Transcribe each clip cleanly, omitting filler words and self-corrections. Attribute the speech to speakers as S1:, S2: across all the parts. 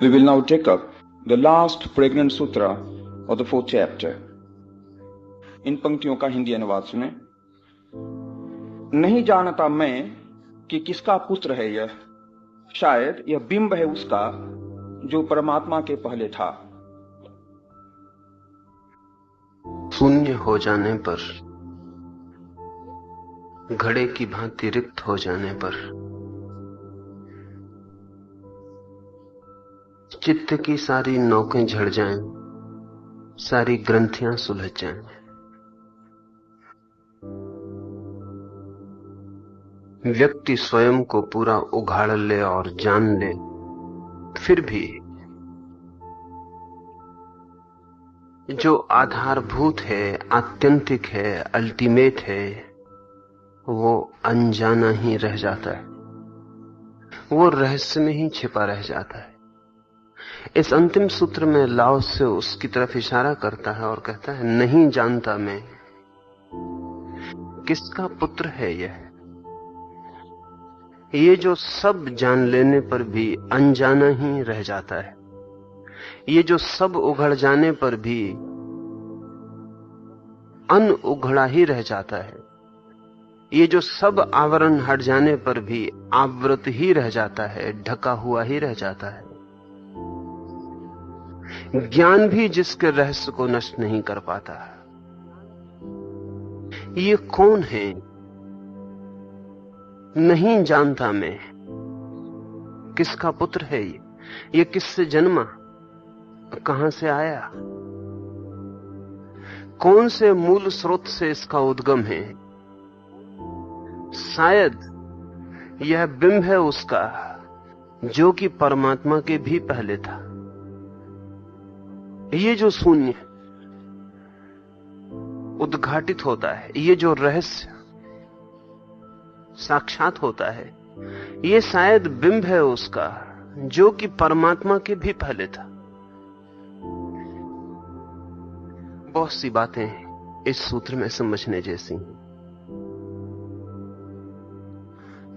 S1: We will now take up the last pregnant sutra of the 4th chapter. इन पंक्तियों का हिंदी अनुवाद सुने। नहीं जानता मैं कि किसका पुत्र है यह, शायद यह बिंब है उसका जो परमात्मा के पहले था।
S2: शून्य हो जाने पर, घड़े की भांति रिक्त हो जाने पर, चित्त की सारी नौकें झड़ जाएं, सारी ग्रंथियां सुलझ जाएं। व्यक्ति स्वयं को पूरा उघाड़ ले और जान ले, फिर भी जो आधारभूत है, आत्यंतिक है, अल्टीमेट है, वो अनजाना ही रह जाता है, वो रहस्य में ही छिपा रह जाता है। इस अंतिम सूत्र में लाओस से उसकी तरफ इशारा करता है और कहता है, नहीं जानता मैं किसका पुत्र है यह। ये जो सब जान लेने पर भी अनजाना ही रह जाता है, ये जो सब उघड़ जाने पर भी अनउघड़ा ही रह जाता है, ये जो सब आवरण हट जाने पर भी आवृत ही रह जाता है, ढका हुआ ही रह जाता है। ज्ञान भी जिसके रहस्य को नष्ट नहीं कर पाता। ये कौन है? नहीं जानता मैं किसका पुत्र है ये किससे जन्मा, कहां से आया, कौन से मूल स्रोत से इसका उद्गम है। शायद यह बिंब है उसका जो कि परमात्मा के भी पहले था। ये जो शून्य उद्घाटित होता है, ये जो रहस्य साक्षात होता है, ये शायद बिंब है उसका जो कि परमात्मा के भी पहले था। बहुत सी बातें इस सूत्र में समझने जैसी हैं।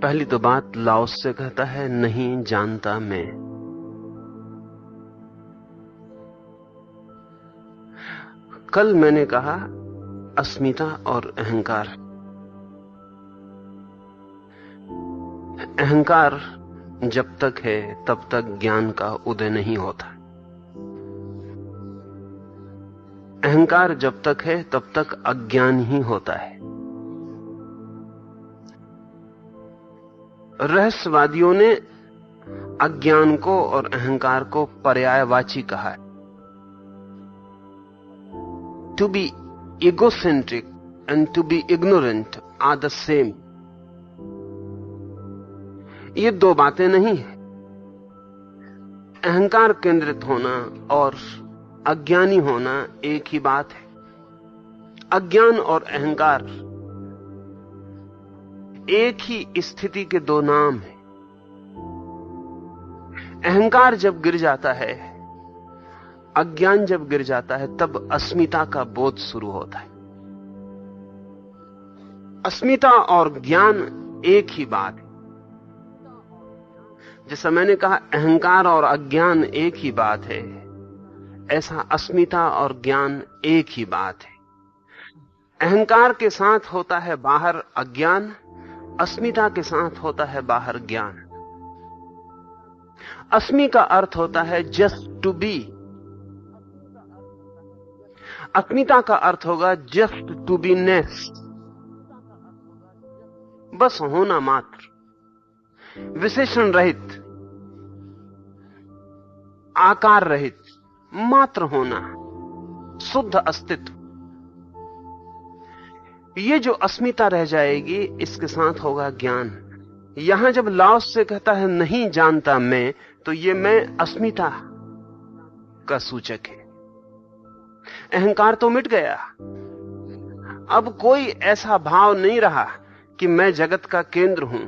S2: पहली तो बात, लाओस से कहता है, नहीं जानता मैं। कल मैंने कहा अस्मिता और अहंकार। अहंकार जब तक है तब तक ज्ञान का उदय नहीं होता। अहंकार जब तक है तब तक अज्ञान ही होता है। रहस्यवादियों ने अज्ञान को और अहंकार को पर्यायवाची कहा है। To be egocentric and to be ignorant are the same. ये दो बातें नहीं है। अहंकार केंद्रित होना और अज्ञानी होना एक ही बात है। अज्ञान और अहंकार एक ही स्थिति के दो नाम हैं। अहंकार जब गिर जाता है, अज्ञान जब गिर जाता है, तब अस्मिता का बोध शुरू होता है। अस्मिता और ज्ञान एक ही बात है। जैसा मैंने कहा अहंकार और अज्ञान एक ही बात है, ऐसा अस्मिता और ज्ञान एक ही बात है। अहंकार के साथ होता है बाहर अज्ञान, अस्मिता के साथ होता है बाहर ज्ञान। अस्मि का अर्थ होता है जस्ट टू बी, अस्मिता का अर्थ होगा जस्ट टू बी नेस, बस होना मात्र, विशेषण रहित, आकार रहित, मात्र होना, शुद्ध अस्तित्व। ये जो अस्मिता रह जाएगी, इसके साथ होगा ज्ञान। यहां जब लाओस से कहता है नहीं जानता मैं, तो ये मैं अस्मिता का सूचक है। अहंकार तो मिट गया। अब कोई ऐसा भाव नहीं रहा कि मैं जगत का केंद्र हूं।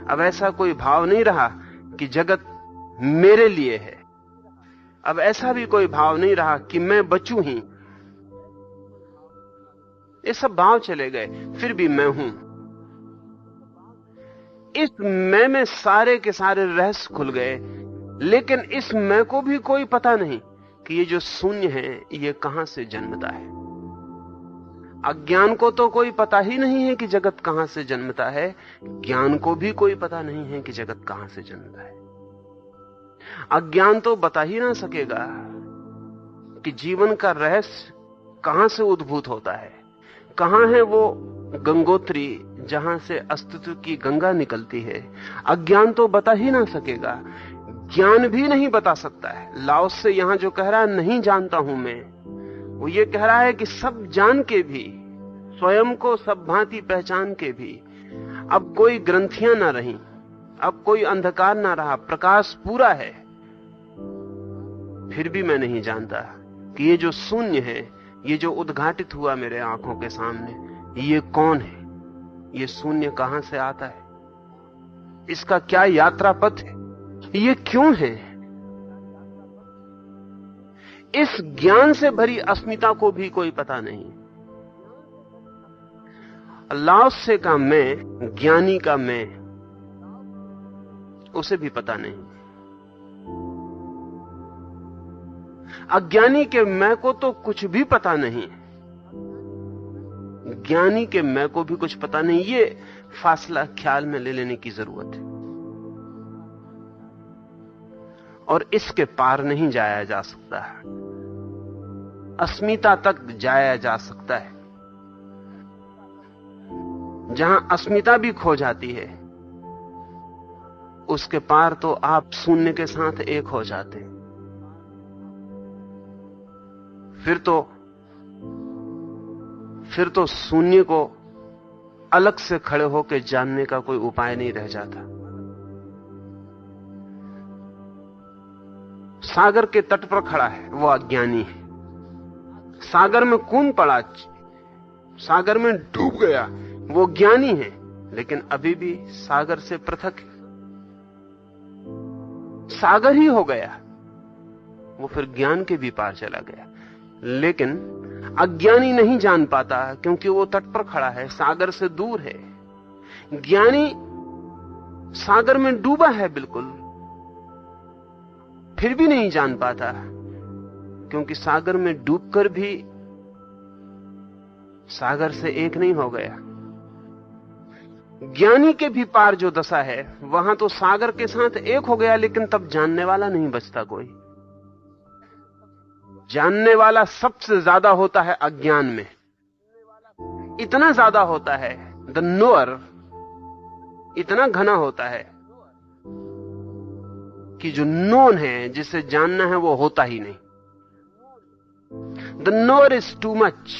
S2: अब ऐसा कोई भाव नहीं रहा कि जगत मेरे लिए है। अब ऐसा भी कोई भाव नहीं रहा कि मैं बचूं ही। ये सब भाव चले गए, फिर भी मैं हूं। इस मैं में सारे के सारे रहस्य खुल गए लेकिन इस मैं को भी कोई पता नहीं कि ये जो शून्य है ये कहां से जन्मता है। अज्ञान को तो कोई पता ही नहीं है कि जगत कहां से जन्मता है, ज्ञान को भी कोई पता नहीं है कि जगत कहां से जन्मता है। अज्ञान तो बता ही ना सकेगा कि जीवन का रहस्य कहां से उद्भूत होता है, कहां है वो गंगोत्री जहां से अस्तित्व की गंगा निकलती है। अज्ञान तो बता ही ना सकेगा, ज्ञान भी नहीं बता सकता है। लाओस से यहां जो कह रहा है नहीं जानता हूं मैं, वो ये कह रहा है कि सब जान के भी, स्वयं को सब भांति पहचान के भी अब कोई ग्रंथियां ना रही, अब कोई अंधकार ना रहा, प्रकाश पूरा है, फिर भी मैं नहीं जानता कि ये जो शून्य है, ये जो उद्घाटित हुआ मेरे आंखों के सामने, ये कौन है, ये शून्य कहां से आता है, इसका क्या यात्रा पथ है, ये क्यों है। इस ज्ञान से भरी अस्मिता को भी कोई पता नहीं। लाओत्से का मैं, ज्ञानी का मैं, उसे भी पता नहीं। अज्ञानी के मैं को तो कुछ भी पता नहीं, ज्ञानी के मैं को भी कुछ पता नहीं। ये फासला ख्याल में ले लेने की जरूरत है, और इसके पार नहीं जाया जा सकता। अस्मिता तक जाया जा सकता है। जहां अस्मिता भी खो जाती है, उसके पार तो आप शून्य के साथ एक हो जाते हैं। फिर तो शून्य को अलग से खड़े होकर जानने का कोई उपाय नहीं रह जाता। सागर के तट पर खड़ा है वो अज्ञानी है, सागर में कूद पड़ा, सागर में डूब गया, वो ज्ञानी है, लेकिन अभी भी सागर से पृथक है, सागर ही हो गया, वो फिर ज्ञान के भी पार चला गया। लेकिन अज्ञानी नहीं जान पाता क्योंकि वो तट पर खड़ा है, सागर से दूर है। ज्ञानी सागर में डूबा है बिल्कुल, फिर भी नहीं जान पाता क्योंकि सागर में डूबकर भी सागर से एक नहीं हो गया। ज्ञानी के भी पार जो दशा है, वहां तो सागर के साथ एक हो गया, लेकिन तब जानने वाला नहीं बचता कोई। जानने वाला सबसे ज्यादा होता है अज्ञान में, इतना ज्यादा होता है, द नोअर इतना घना होता है कि जो नोन है, जिसे जानना है, वो होता ही नहीं। The knower is too much,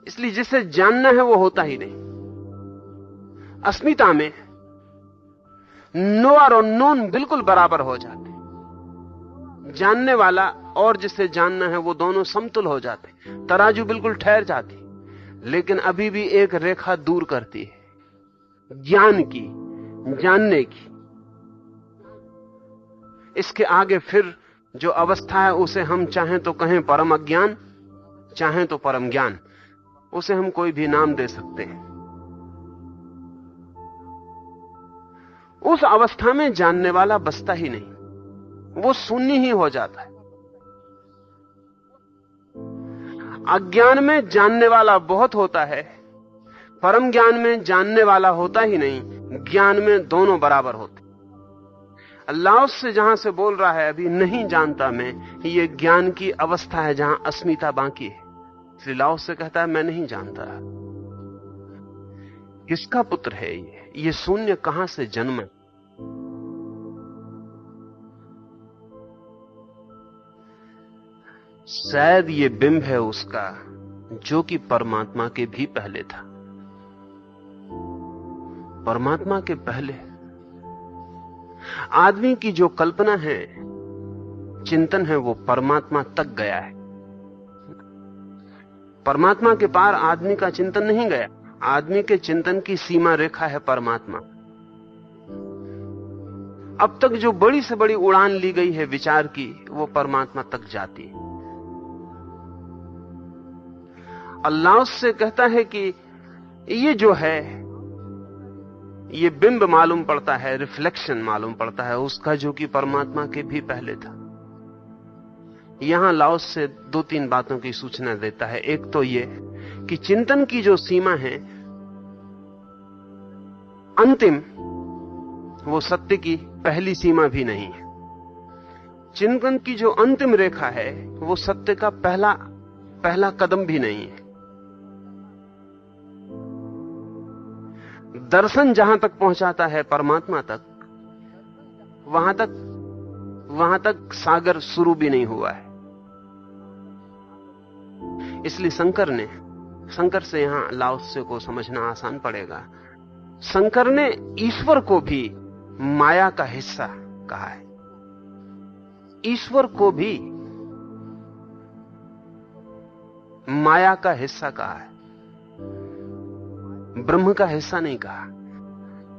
S2: इसलिए जिसे जानना है वो होता ही नहीं। अस्मिता में नोअर और नोन बिल्कुल बराबर हो जाते, जानने वाला और जिसे जानना है वो दोनों समतुल हो जाते, तराजू बिल्कुल ठहर जाती, लेकिन अभी भी एक रेखा दूर करती है ज्ञान की, जानने की। इसके आगे फिर जो अवस्था है, उसे हम चाहें तो कहें परम अज्ञान, चाहें तो परम ज्ञान, उसे हम कोई भी नाम दे सकते हैं। उस अवस्था में जानने वाला बचता ही नहीं, वो शून्य ही हो जाता है। अज्ञान में जानने वाला बहुत होता है, परम ज्ञान में जानने वाला होता ही नहीं, ज्ञान में दोनों बराबर होते। लाओस से जहां से बोल रहा है अभी नहीं जानता मैं, ये ज्ञान की अवस्था है जहां अस्मिता बाकी है। इसलिए लाओस से कहता है मैं नहीं जानता किसका पुत्र है ये शून्य कहां से जन्मा। शायद ये बिंब है उसका जो कि परमात्मा के भी पहले था। परमात्मा के पहले आदमी की जो कल्पना है, चिंतन है, वो परमात्मा तक गया है। परमात्मा के पार आदमी का चिंतन नहीं गया। आदमी के चिंतन की सीमा रेखा है परमात्मा। अब तक जो बड़ी से बड़ी उड़ान ली गई है विचार की, वो परमात्मा तक जाती है। अल्लाह से कहता है कि ये जो है ये बिंब मालूम पड़ता है, रिफ्लेक्शन मालूम पड़ता है उसका, जो कि परमात्मा के भी पहले था। यहां लाओस से 2-3 बातों की सूचना देता है। एक तो ये कि चिंतन की जो सीमा है अंतिम, वो सत्य की पहली सीमा भी नहीं है। चिंतन की जो अंतिम रेखा है वो सत्य का पहला कदम भी नहीं है। दर्शन जहां तक पहुंचाता है परमात्मा तक, वहां तक सागर शुरू भी नहीं हुआ है। इसलिए शंकर से यहां लाओत्से को समझना आसान पड़ेगा। शंकर ने ईश्वर को भी माया का हिस्सा कहा है। ईश्वर को भी माया का हिस्सा कहा है, ब्रह्म का हिस्सा नहीं कहा।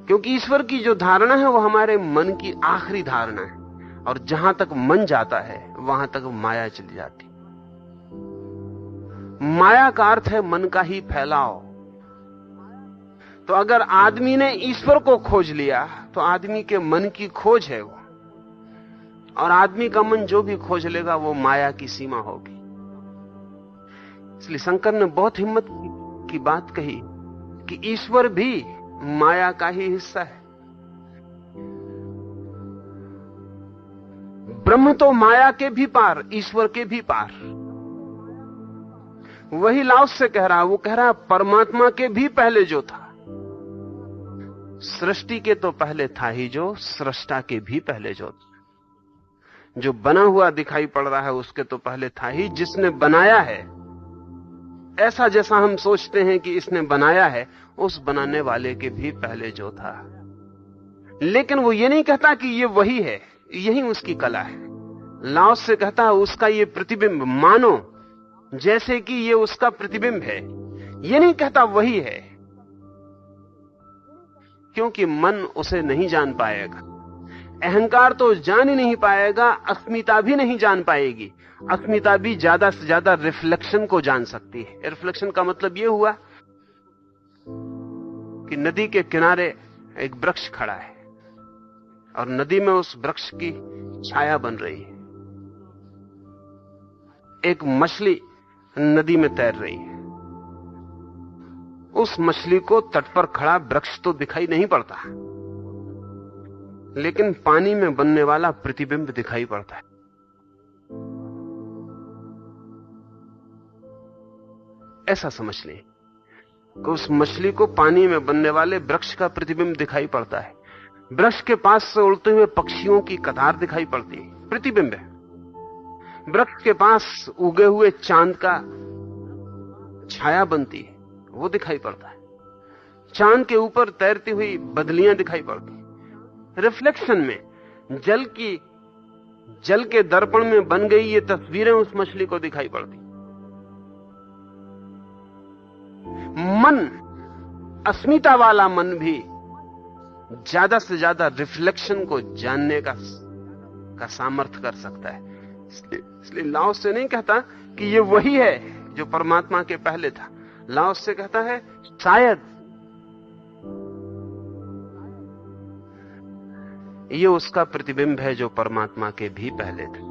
S2: क्योंकि ईश्वर की जो धारणा है वो हमारे मन की आखिरी धारणा है, और जहां तक मन जाता है वहां तक माया चली जाती। माया का अर्थ है मन का ही फैलाव। तो अगर आदमी ने ईश्वर को खोज लिया तो आदमी के मन की खोज है वो, और आदमी का मन जो भी खोज लेगा वो माया की सीमा होगी। इसलिए शंकर ने बहुत हिम्मत की बात कही कि ईश्वर भी माया का ही हिस्सा है। ब्रह्म तो माया के भी पार, ईश्वर के भी पार। वही लाओस से कह रहा है, वो कह रहा है परमात्मा के भी पहले जो था, सृष्टि के तो पहले था ही जो, सृष्टा के भी पहले जो था। जो बना हुआ दिखाई पड़ रहा है उसके तो पहले था ही जिसने बनाया है। ऐसा जैसा हम सोचते हैं कि इसने बनाया है, उस बनाने वाले के भी पहले जो था। लेकिन वो ये नहीं कहता कि ये वही है, यही उसकी कला है। लाओस से कहता है उसका ये प्रतिबिंब मानो जैसे कि ये उसका प्रतिबिंब है। ये नहीं कहता वही है, क्योंकि मन उसे नहीं जान पाएगा। अहंकार तो जान ही नहीं पाएगा, अस्मिता भी नहीं जान पाएगी। अस्मिता भी ज्यादा से ज्यादा रिफ्लेक्शन को जान सकती है। रिफ्लेक्शन का मतलब यह हुआ कि नदी के किनारे एक वृक्ष खड़ा है और नदी में उस वृक्ष की छाया बन रही है। एक मछली नदी में तैर रही है। उस मछली को तट पर खड़ा वृक्ष तो दिखाई नहीं पड़ता, लेकिन पानी में बनने वाला प्रतिबिंब दिखाई पड़ता है। ऐसा समझ लें कि उस मछली को पानी में बनने वाले वृक्ष का प्रतिबिंब दिखाई पड़ता है। वृक्ष के पास से उड़ते हुए पक्षियों की कतार दिखाई पड़ती है, प्रतिबिंब है। वृक्ष के पास उगे हुए चांद का छाया बनती है, वो दिखाई पड़ता है। चांद के ऊपर तैरती हुई बदलियां दिखाई पड़ती हैं। रिफ्लेक्शन में जल के दर्पण में बन गई ये तस्वीरें उस मछली को दिखाई पड़ती। मन, अस्मिता वाला मन भी ज्यादा से ज्यादा रिफ्लेक्शन को जानने का सामर्थ्य कर सकता है। इसलिए लाओस से नहीं कहता कि ये वही है जो परमात्मा के पहले था। लाओस से कहता है शायद ये उसका प्रतिबिंब है जो परमात्मा के भी पहले था।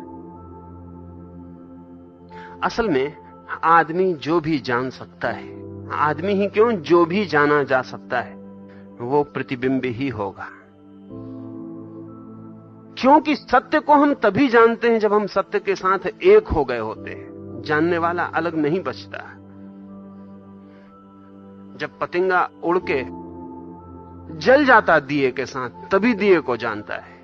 S2: असल में आदमी जो भी जान सकता है, आदमी ही क्यों, जो भी जाना जा सकता है वो प्रतिबिंब ही होगा। क्योंकि सत्य को हम तभी जानते हैं जब हम सत्य के साथ एक हो गए होते हैं। जानने वाला अलग नहीं बचता। जब पतंगा उड़ के जल जाता दिए के साथ, तभी दिए को जानता है।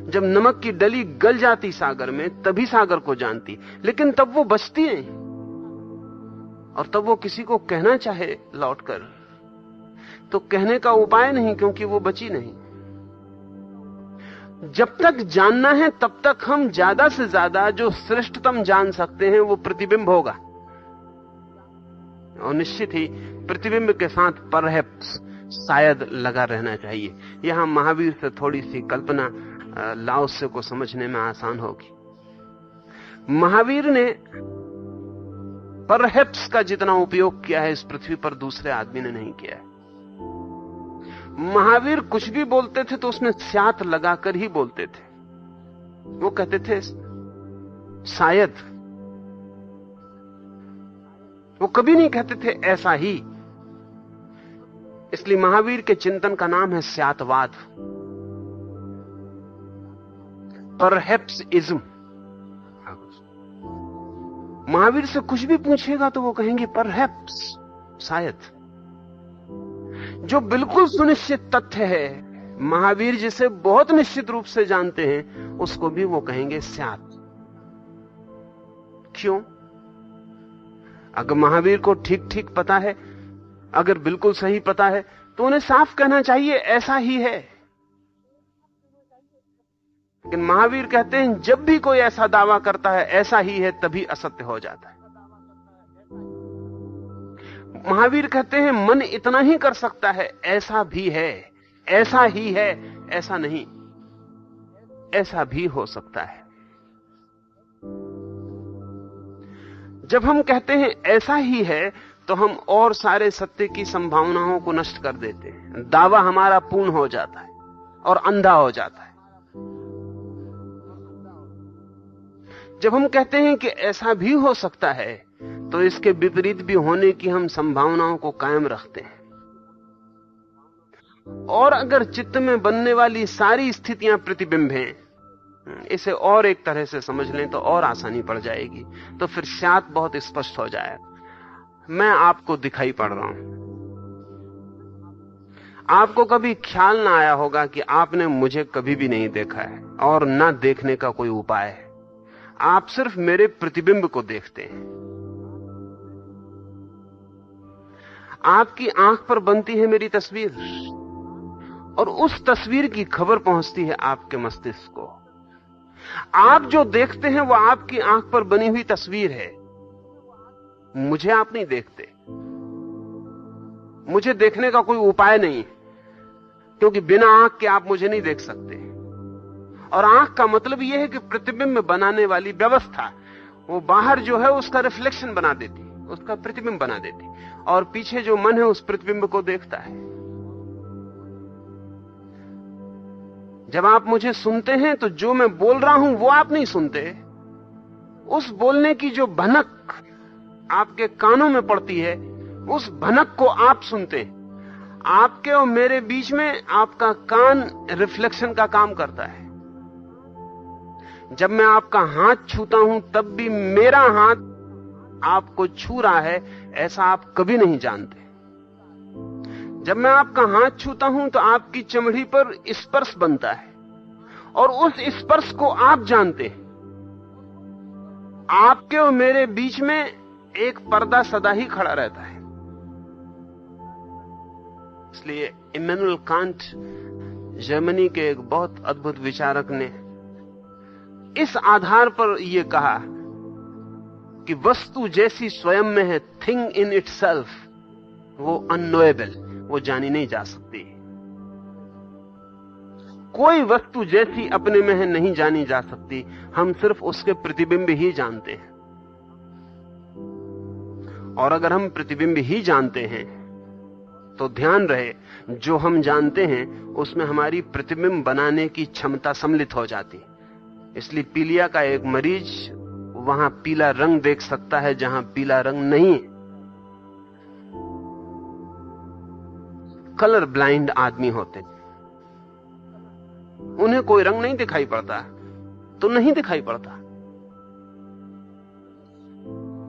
S2: जब नमक की डली गल जाती सागर में, तभी सागर को जानती। लेकिन तब वो बचती नहीं, और तब वो किसी को कहना चाहे लौटकर तो कहने का उपाय नहीं, क्योंकि वो बची नहीं। जब तक जानना है तब तक हम ज्यादा से ज्यादा जो श्रेष्ठतम जान सकते हैं वो प्रतिबिंब होगा। और निश्चित ही प्रतिबिंब के साथ परहैप्स, शायद लगा रहना चाहिए। यहां महावीर से थोड़ी सी कल्पना लाओस को समझने में आसान होगी। महावीर ने परहैप्स का जितना उपयोग किया है इस पृथ्वी पर दूसरे आदमी ने नहीं किया है। महावीर कुछ भी बोलते थे तो उसमें स्यात लगाकर ही बोलते थे। वो कहते थे शायद, वो कभी नहीं कहते थे ऐसा ही। इसलिए महावीर के चिंतन का नाम है स्यातवाद, परहैप्स इज्म। महावीर से कुछ भी पूछेगा तो वो कहेंगे परहैप्स, शायद। जो बिल्कुल सुनिश्चित तथ्य है, महावीर जिसे बहुत निश्चित रूप से जानते हैं, उसको भी वो कहेंगे स्यात। क्यों? अगर महावीर को ठीक ठीक पता है, अगर बिल्कुल सही पता है, तो उन्हें साफ कहना चाहिए ऐसा ही है। लेकिन महावीर कहते हैं जब भी कोई ऐसा दावा करता है ऐसा ही है, तभी असत्य हो जाता है। महावीर कहते हैं मन इतना ही कर सकता है, ऐसा भी है, ऐसा ही है, ऐसा नहीं, ऐसा भी हो सकता है। जब हम कहते हैं ऐसा ही है, तो हम और सारे सत्य की संभावनाओं को नष्ट कर देते हैं। दावा हमारा पूर्ण हो जाता है और अंधा हो जाता है। जब हम कहते हैं कि ऐसा भी हो सकता है, तो इसके विपरीत भी होने की हम संभावनाओं को कायम रखते हैं। और अगर चित्त में बनने वाली सारी स्थितियां प्रतिबिंब हैं, इसे और एक तरह से समझ लें तो और आसानी पड़ जाएगी, तो फिर शायद बहुत स्पष्ट हो जाएगा। मैं आपको दिखाई पड़ रहा हूं। आपको कभी ख्याल ना आया होगा कि आपने मुझे कभी भी नहीं देखा है, और ना देखने का कोई उपाय है। आप सिर्फ मेरे प्रतिबिंब को देखते हैं। आपकी आंख पर बनती है मेरी तस्वीर, और उस तस्वीर की खबर पहुंचती है आपके मस्तिष्क को। आप जो देखते हैं वो आपकी आंख पर बनी हुई तस्वीर है। मुझे आप नहीं देखते। मुझे देखने का कोई उपाय नहीं, क्योंकि बिना आंख के आप मुझे नहीं देख सकते। और आंख का मतलब यह है कि प्रतिबिंब बनाने वाली व्यवस्था, वो बाहर जो है उसका रिफ्लेक्शन बना देती, उसका प्रतिबिंब बना देती, और पीछे जो मन है उस प्रतिबिंब को देखता है। जब आप मुझे सुनते हैं तो जो मैं बोल रहा हूं वो आप नहीं सुनते। उस बोलने की जो भनक आपके कानों में पड़ती है, उस भनक को आप सुनते हैं। आपके और मेरे बीच में आपका कान रिफ्लेक्शन का काम करता है। जब मैं आपका हाथ छूता हूं तब भी मेरा हाथ आपको छू रहा है, ऐसा आप कभी नहीं जानते। जब मैं आपका हाथ छूता हूं तो आपकी चमड़ी पर स्पर्श बनता है, और उस स्पर्श को आप जानते हैं। आपके और मेरे बीच में एक पर्दा सदा ही खड़ा रहता है। इसलिए इमैनुअल कांट, जर्मनी के एक बहुत अद्भुत विचारक, ने इस आधार पर यह कहा कि वस्तु जैसी स्वयं में है, थिंग इन इटसेल्फ, वो अननोएबल, वो जानी नहीं जा सकती। कोई वस्तु जैसी अपने में है नहीं जानी जा सकती, हम सिर्फ उसके प्रतिबिंब ही जानते हैं। और अगर हम प्रतिबिंब ही जानते हैं तो ध्यान रहे, जो हम जानते हैं उसमें हमारी प्रतिबिंब बनाने की क्षमता सम्मिलित हो जाती। इसलिए पीलिया का एक मरीज वहां पीला रंग देख सकता है जहां पीला रंग नहीं है। कलर ब्लाइंड आदमी होते, उन्हें कोई रंग नहीं दिखाई पड़ता, तो नहीं दिखाई पड़ता।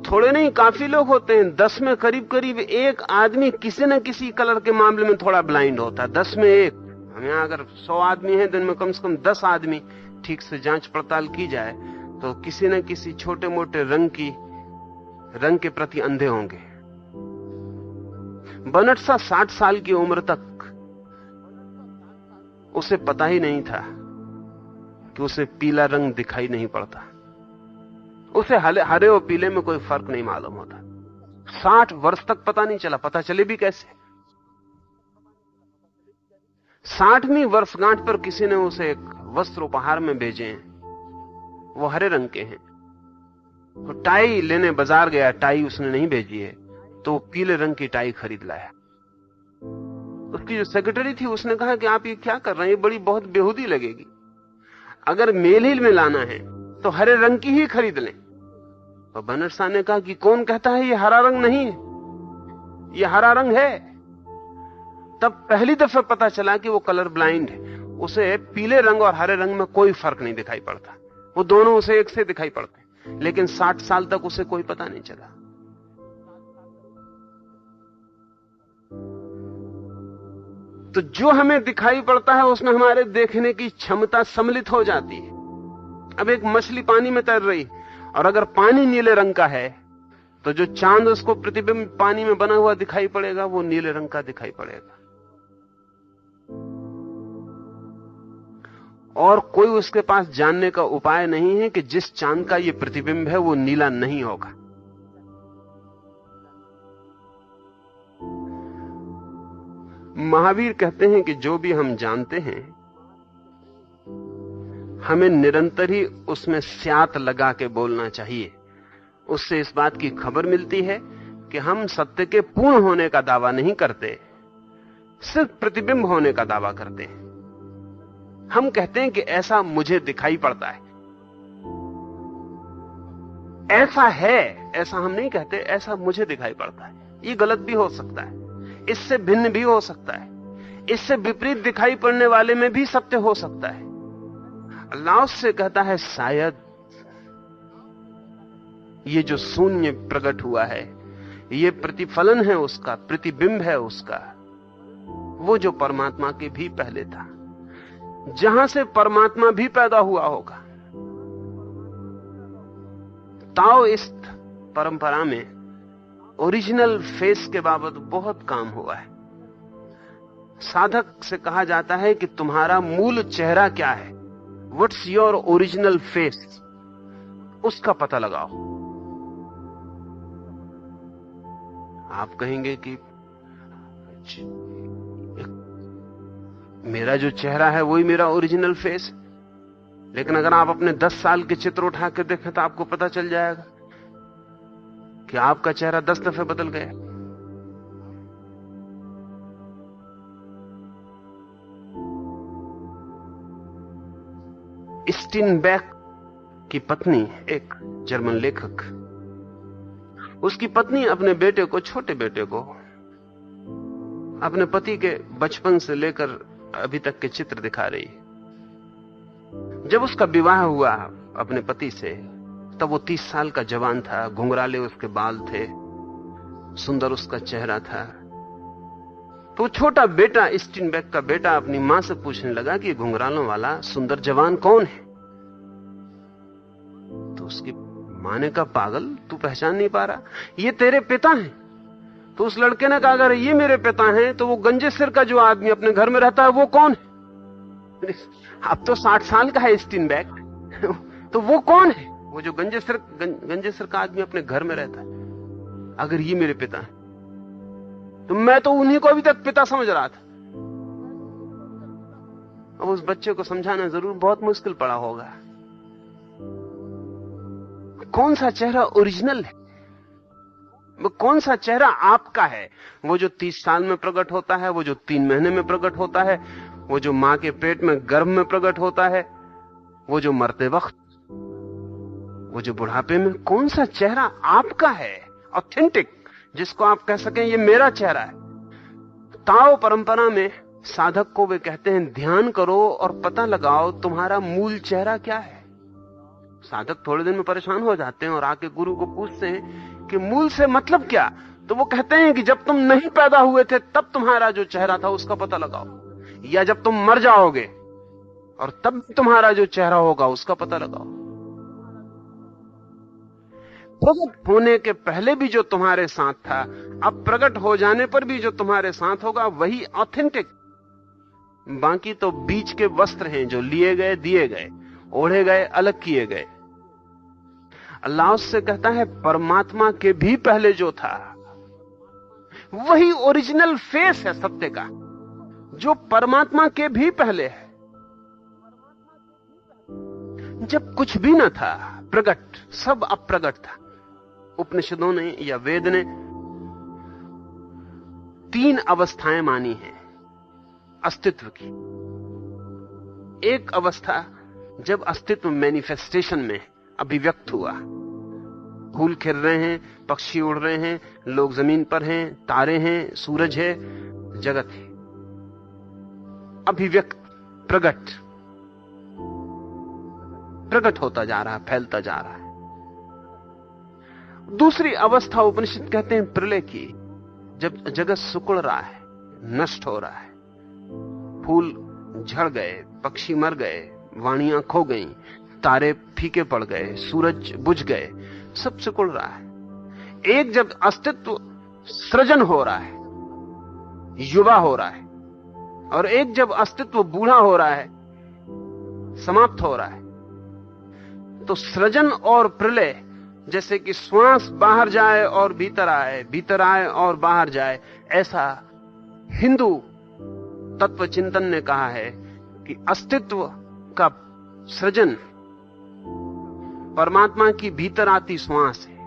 S2: थोड़े नहीं, काफी लोग होते हैं, 10 में करीब करीब एक आदमी किसी न किसी कलर के मामले में थोड़ा ब्लाइंड होता है। 10 में एक। हम यहां अगर 100 आदमी हैं, दिन में कम से कम 10 आदमी ठीक से जांच पड़ताल की जाए तो किसी न किसी छोटे मोटे रंग के प्रति अंधे होंगे। बनटसा 60 साल की उम्र तक उसे पता ही नहीं था कि उसे पीला रंग दिखाई नहीं पड़ता। उसे हरे और पीले में कोई फर्क नहीं मालूम होता। 60 वर्ष तक पता नहीं चला। पता चले भी कैसे? 60वीं वर्षगांठ पर किसी ने उसे एक वस्त्र उपहार में भेजे हैं, वो हरे रंग के हैं। वो टाई लेने बाजार गया, टाई उसने नहीं भेजी है, तो पीले रंग की टाई खरीद लाया। उस की जो सेक्रेटरी थी उसने कहा कि आप ये क्या कर रहे हैं, ये बड़ी बहुत बेहूदी लगेगी, अगर मेल ही में लाना है तो हरे रंग की ही खरीद लें। तो बनट शाह ने कहा कि कौन कहता है ये हरा रंग नहीं है, ये हरा रंग है। तब पहली दफा पता चला कि वो कलर ब्लाइंड है, उसे पीले रंग और हरे रंग में कोई फर्क नहीं दिखाई पड़ता, वो दोनों उसे एक से दिखाई पड़ते, लेकिन 60 साल तक उसे कोई पता नहीं चला। तो जो हमें दिखाई पड़ता है उसमें हमारे देखने की क्षमता सम्मिलित हो जाती है। अब एक मछली पानी में तैर रही और अगर पानी नीले रंग का है तो जो चांद उसको प्रतिबिंब पानी में बना हुआ दिखाई पड़ेगा वो नीले रंग का दिखाई पड़ेगा, और कोई उसके पास जानने का उपाय नहीं है कि जिस चांद का ये प्रतिबिंब है वो नीला नहीं होगा। महावीर कहते हैं कि जो भी हम जानते हैं हमें निरंतर ही उसमें स्यात लगा के बोलना चाहिए। उससे इस बात की खबर मिलती है कि हम सत्य के पूर्ण होने का दावा नहीं करते, सिर्फ प्रतिबिंब होने का दावा करते हैं। हम कहते हैं कि ऐसा मुझे दिखाई पड़ता है, ऐसा है, ऐसा हम नहीं कहते, ऐसा मुझे दिखाई पड़ता है। ये गलत भी हो सकता है, इससे भिन्न भी हो सकता है, इससे विपरीत दिखाई पड़ने वाले में भी सत्य हो सकता है। अल्लाह से कहता है शायद ये जो शून्य प्रकट हुआ है ये प्रतिफलन है उसका, प्रतिबिंब है उसका, वो जो परमात्मा के भी पहले था, जहां से परमात्मा भी पैदा हुआ होगा। ताओइस्ट परंपरा में ओरिजिनल फेस के बाबत बहुत काम हुआ है। साधक से कहा जाता है कि तुम्हारा मूल चेहरा क्या है, व्हाट्स योर ओरिजिनल फेस, उसका पता लगाओ। आप कहेंगे कि मेरा जो चेहरा है वही मेरा ओरिजिनल फेस, लेकिन अगर आप अपने 10 साल के चित्र उठा के देखें तो आपको पता चल जाएगा कि आपका चेहरा 10 दफे बदल गया। स्टीनबेक की पत्नी, एक जर्मन लेखक, उसकी पत्नी अपने बेटे को, छोटे बेटे को, अपने पति के बचपन से लेकर अभी तक के चित्र दिखा रही। जब उसका विवाह हुआ अपने पति से तब वो 30 साल का जवान था, घुंघराले उसके बाल थे, सुंदर उसका चेहरा था। तो छोटा बेटा, स्टीनबेक का बेटा, अपनी मां से पूछने लगा कि घुंघरालों वाला सुंदर जवान कौन है। तो उसकी मां ने कहा, पागल, तू पहचान नहीं पा रहा, ये तेरे पिता हैं। तो उस लड़के ने कहा, अगर ये मेरे पिता हैं तो वो गंजे सिर का जो आदमी अपने घर में रहता है वो कौन है? अब तो 60 साल का है स्टीनबेक, तो वो कौन है? वो जो गंजे सिर का आदमी अपने घर में रहता है। अगर ये मेरे पिता हैं तो मैं तो उन्हीं को अभी तक पिता समझ रहा था। अब उस बच्चे को समझाना जरूर बहुत मुश्किल पड़ा होगा। कौन सा चेहरा ओरिजिनल है, वो कौन सा चेहरा आपका है? वो जो 30 साल में प्रकट होता है, वो जो 3 महीने में प्रकट होता है, वो जो मां के पेट में गर्भ में प्रकट होता है, वो जो मरते वक्त, वो जो बुढ़ापे में, कौन सा चेहरा आपका है ऑथेंटिक, जिसको आप कह सकें ये मेरा चेहरा है? ताओ परंपरा में साधक को वे कहते हैं ध्यान करो और पता लगाओ तुम्हारा मूल चेहरा क्या है। साधक थोड़े दिन में परेशान हो जाते हैं और आके गुरु को पूछते हैं कि मूल से मतलब क्या? तो वो कहते हैं कि जब तुम नहीं पैदा हुए थे तब तुम्हारा जो चेहरा था उसका पता लगाओ, या जब तुम मर जाओगे और तब तुम्हारा जो चेहरा होगा उसका पता लगाओ। प्रकट होने के पहले भी जो तुम्हारे साथ था, अब प्रकट हो जाने पर भी जो तुम्हारे साथ होगा वही ऑथेंटिक। बाकी तो बीच के वस्त्र हैं जो लिए गए, दिए गए, ओढ़े गए, अलग किए गए। अल्लाह उससे कहता है परमात्मा के भी पहले जो था वही ओरिजिनल फेस है सत्य का, जो परमात्मा के भी पहले है। जब कुछ भी न था प्रकट, सब अप्रगट था। उपनिषदों ने या वेद ने 3 अवस्थाएं मानी हैं। अस्तित्व की। एक अवस्था जब अस्तित्व मैनिफेस्टेशन में अभिव्यक्त हुआ, फूल खिल रहे हैं, पक्षी उड़ रहे हैं, लोग जमीन पर हैं, तारे हैं, सूरज है, जगत है, अभिव्यक्त, प्रकट होता जा रहा है, फैलता जा रहा है। दूसरी अवस्था उपनिषद कहते हैं प्रलय की, जब जगत सिकुड़ रहा है, नष्ट हो रहा है, फूल झड़ गए, पक्षी मर गए, वाणियां खो गईं, तारे फीके पड़ गए, सूरज बुझ गए, सब सिकुड़ रहा है। एक जब अस्तित्व सृजन हो रहा है, युवा हो रहा है, और एक जब अस्तित्व बूढ़ा हो रहा है, समाप्त हो रहा है। तो सृजन और प्रलय जैसे कि श्वास बाहर जाए और भीतर आए, भीतर आए और बाहर जाए, ऐसा हिंदू तत्व चिंतन ने कहा है कि अस्तित्व का सृजन परमात्मा की भीतर आती श्वास है,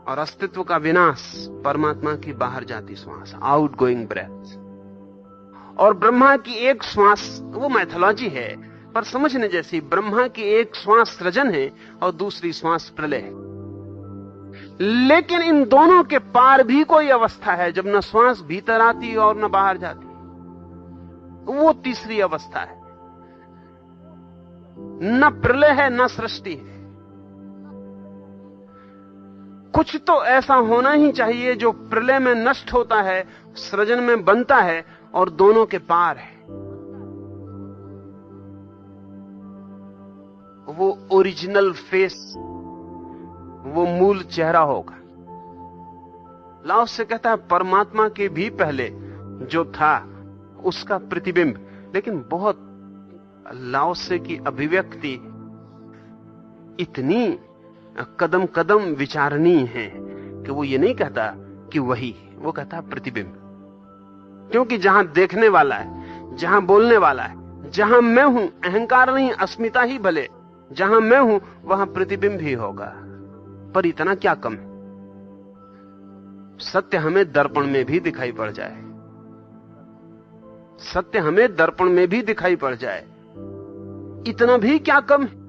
S2: और अस्तित्व का विनाश परमात्मा की बाहर जाती श्वास, आउट गोइंग ब्रेथ। और ब्रह्मा की एक श्वास, वो मैथोलॉजी है पर समझने जैसी, ब्रह्मा की एक श्वास सृजन है और दूसरी श्वास प्रलय है। लेकिन इन दोनों के पार भी कोई अवस्था है जब न श्वास भीतर आती और न बाहर जाती, वो तीसरी अवस्था है। न प्रलय है न सृष्टि है, कुछ तो ऐसा होना ही चाहिए जो प्रलय में नष्ट होता है, सृजन में बनता है और दोनों के पार है। वो ओरिजिनल फेस, वो मूल चेहरा होगा। लाओस से कहता है परमात्मा के भी पहले जो था उसका प्रतिबिंब, लेकिन बहुत लाओस से की अभिव्यक्ति इतनी कदम कदम विचारणीय है कि वो ये नहीं कहता कि वही, वो कहता प्रतिबिंब। क्योंकि जहां देखने वाला है, जहां बोलने वाला है, जहां मैं हूं, अहंकार नहीं अस्मिता ही भले, जहां मैं हूं वहां प्रतिबिंब ही होगा। पर इतना क्या कम, सत्य हमें दर्पण में भी दिखाई पड़ जाए, सत्य हमें दर्पण में भी दिखाई पड़ जाए, इतना भी क्या कम है।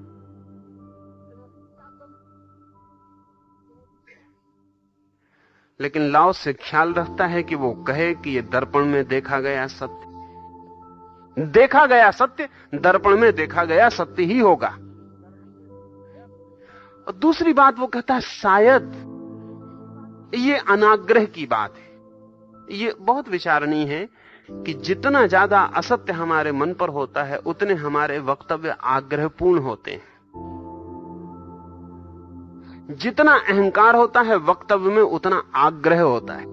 S2: लेकिन लाओस से ख्याल रखता है कि वो कहे कि ये दर्पण में देखा गया सत्य, देखा गया सत्य दर्पण में देखा गया सत्य ही होगा। और दूसरी बात वो कहता है शायद ये अनाग्रह की बात है। ये बहुत विचारणीय है कि जितना ज्यादा असत्य हमारे मन पर होता है उतने हमारे वक्तव्य आग्रहपूर्ण होते हैं। जितना अहंकार होता है वक्तव्य में उतना आग्रह होता है।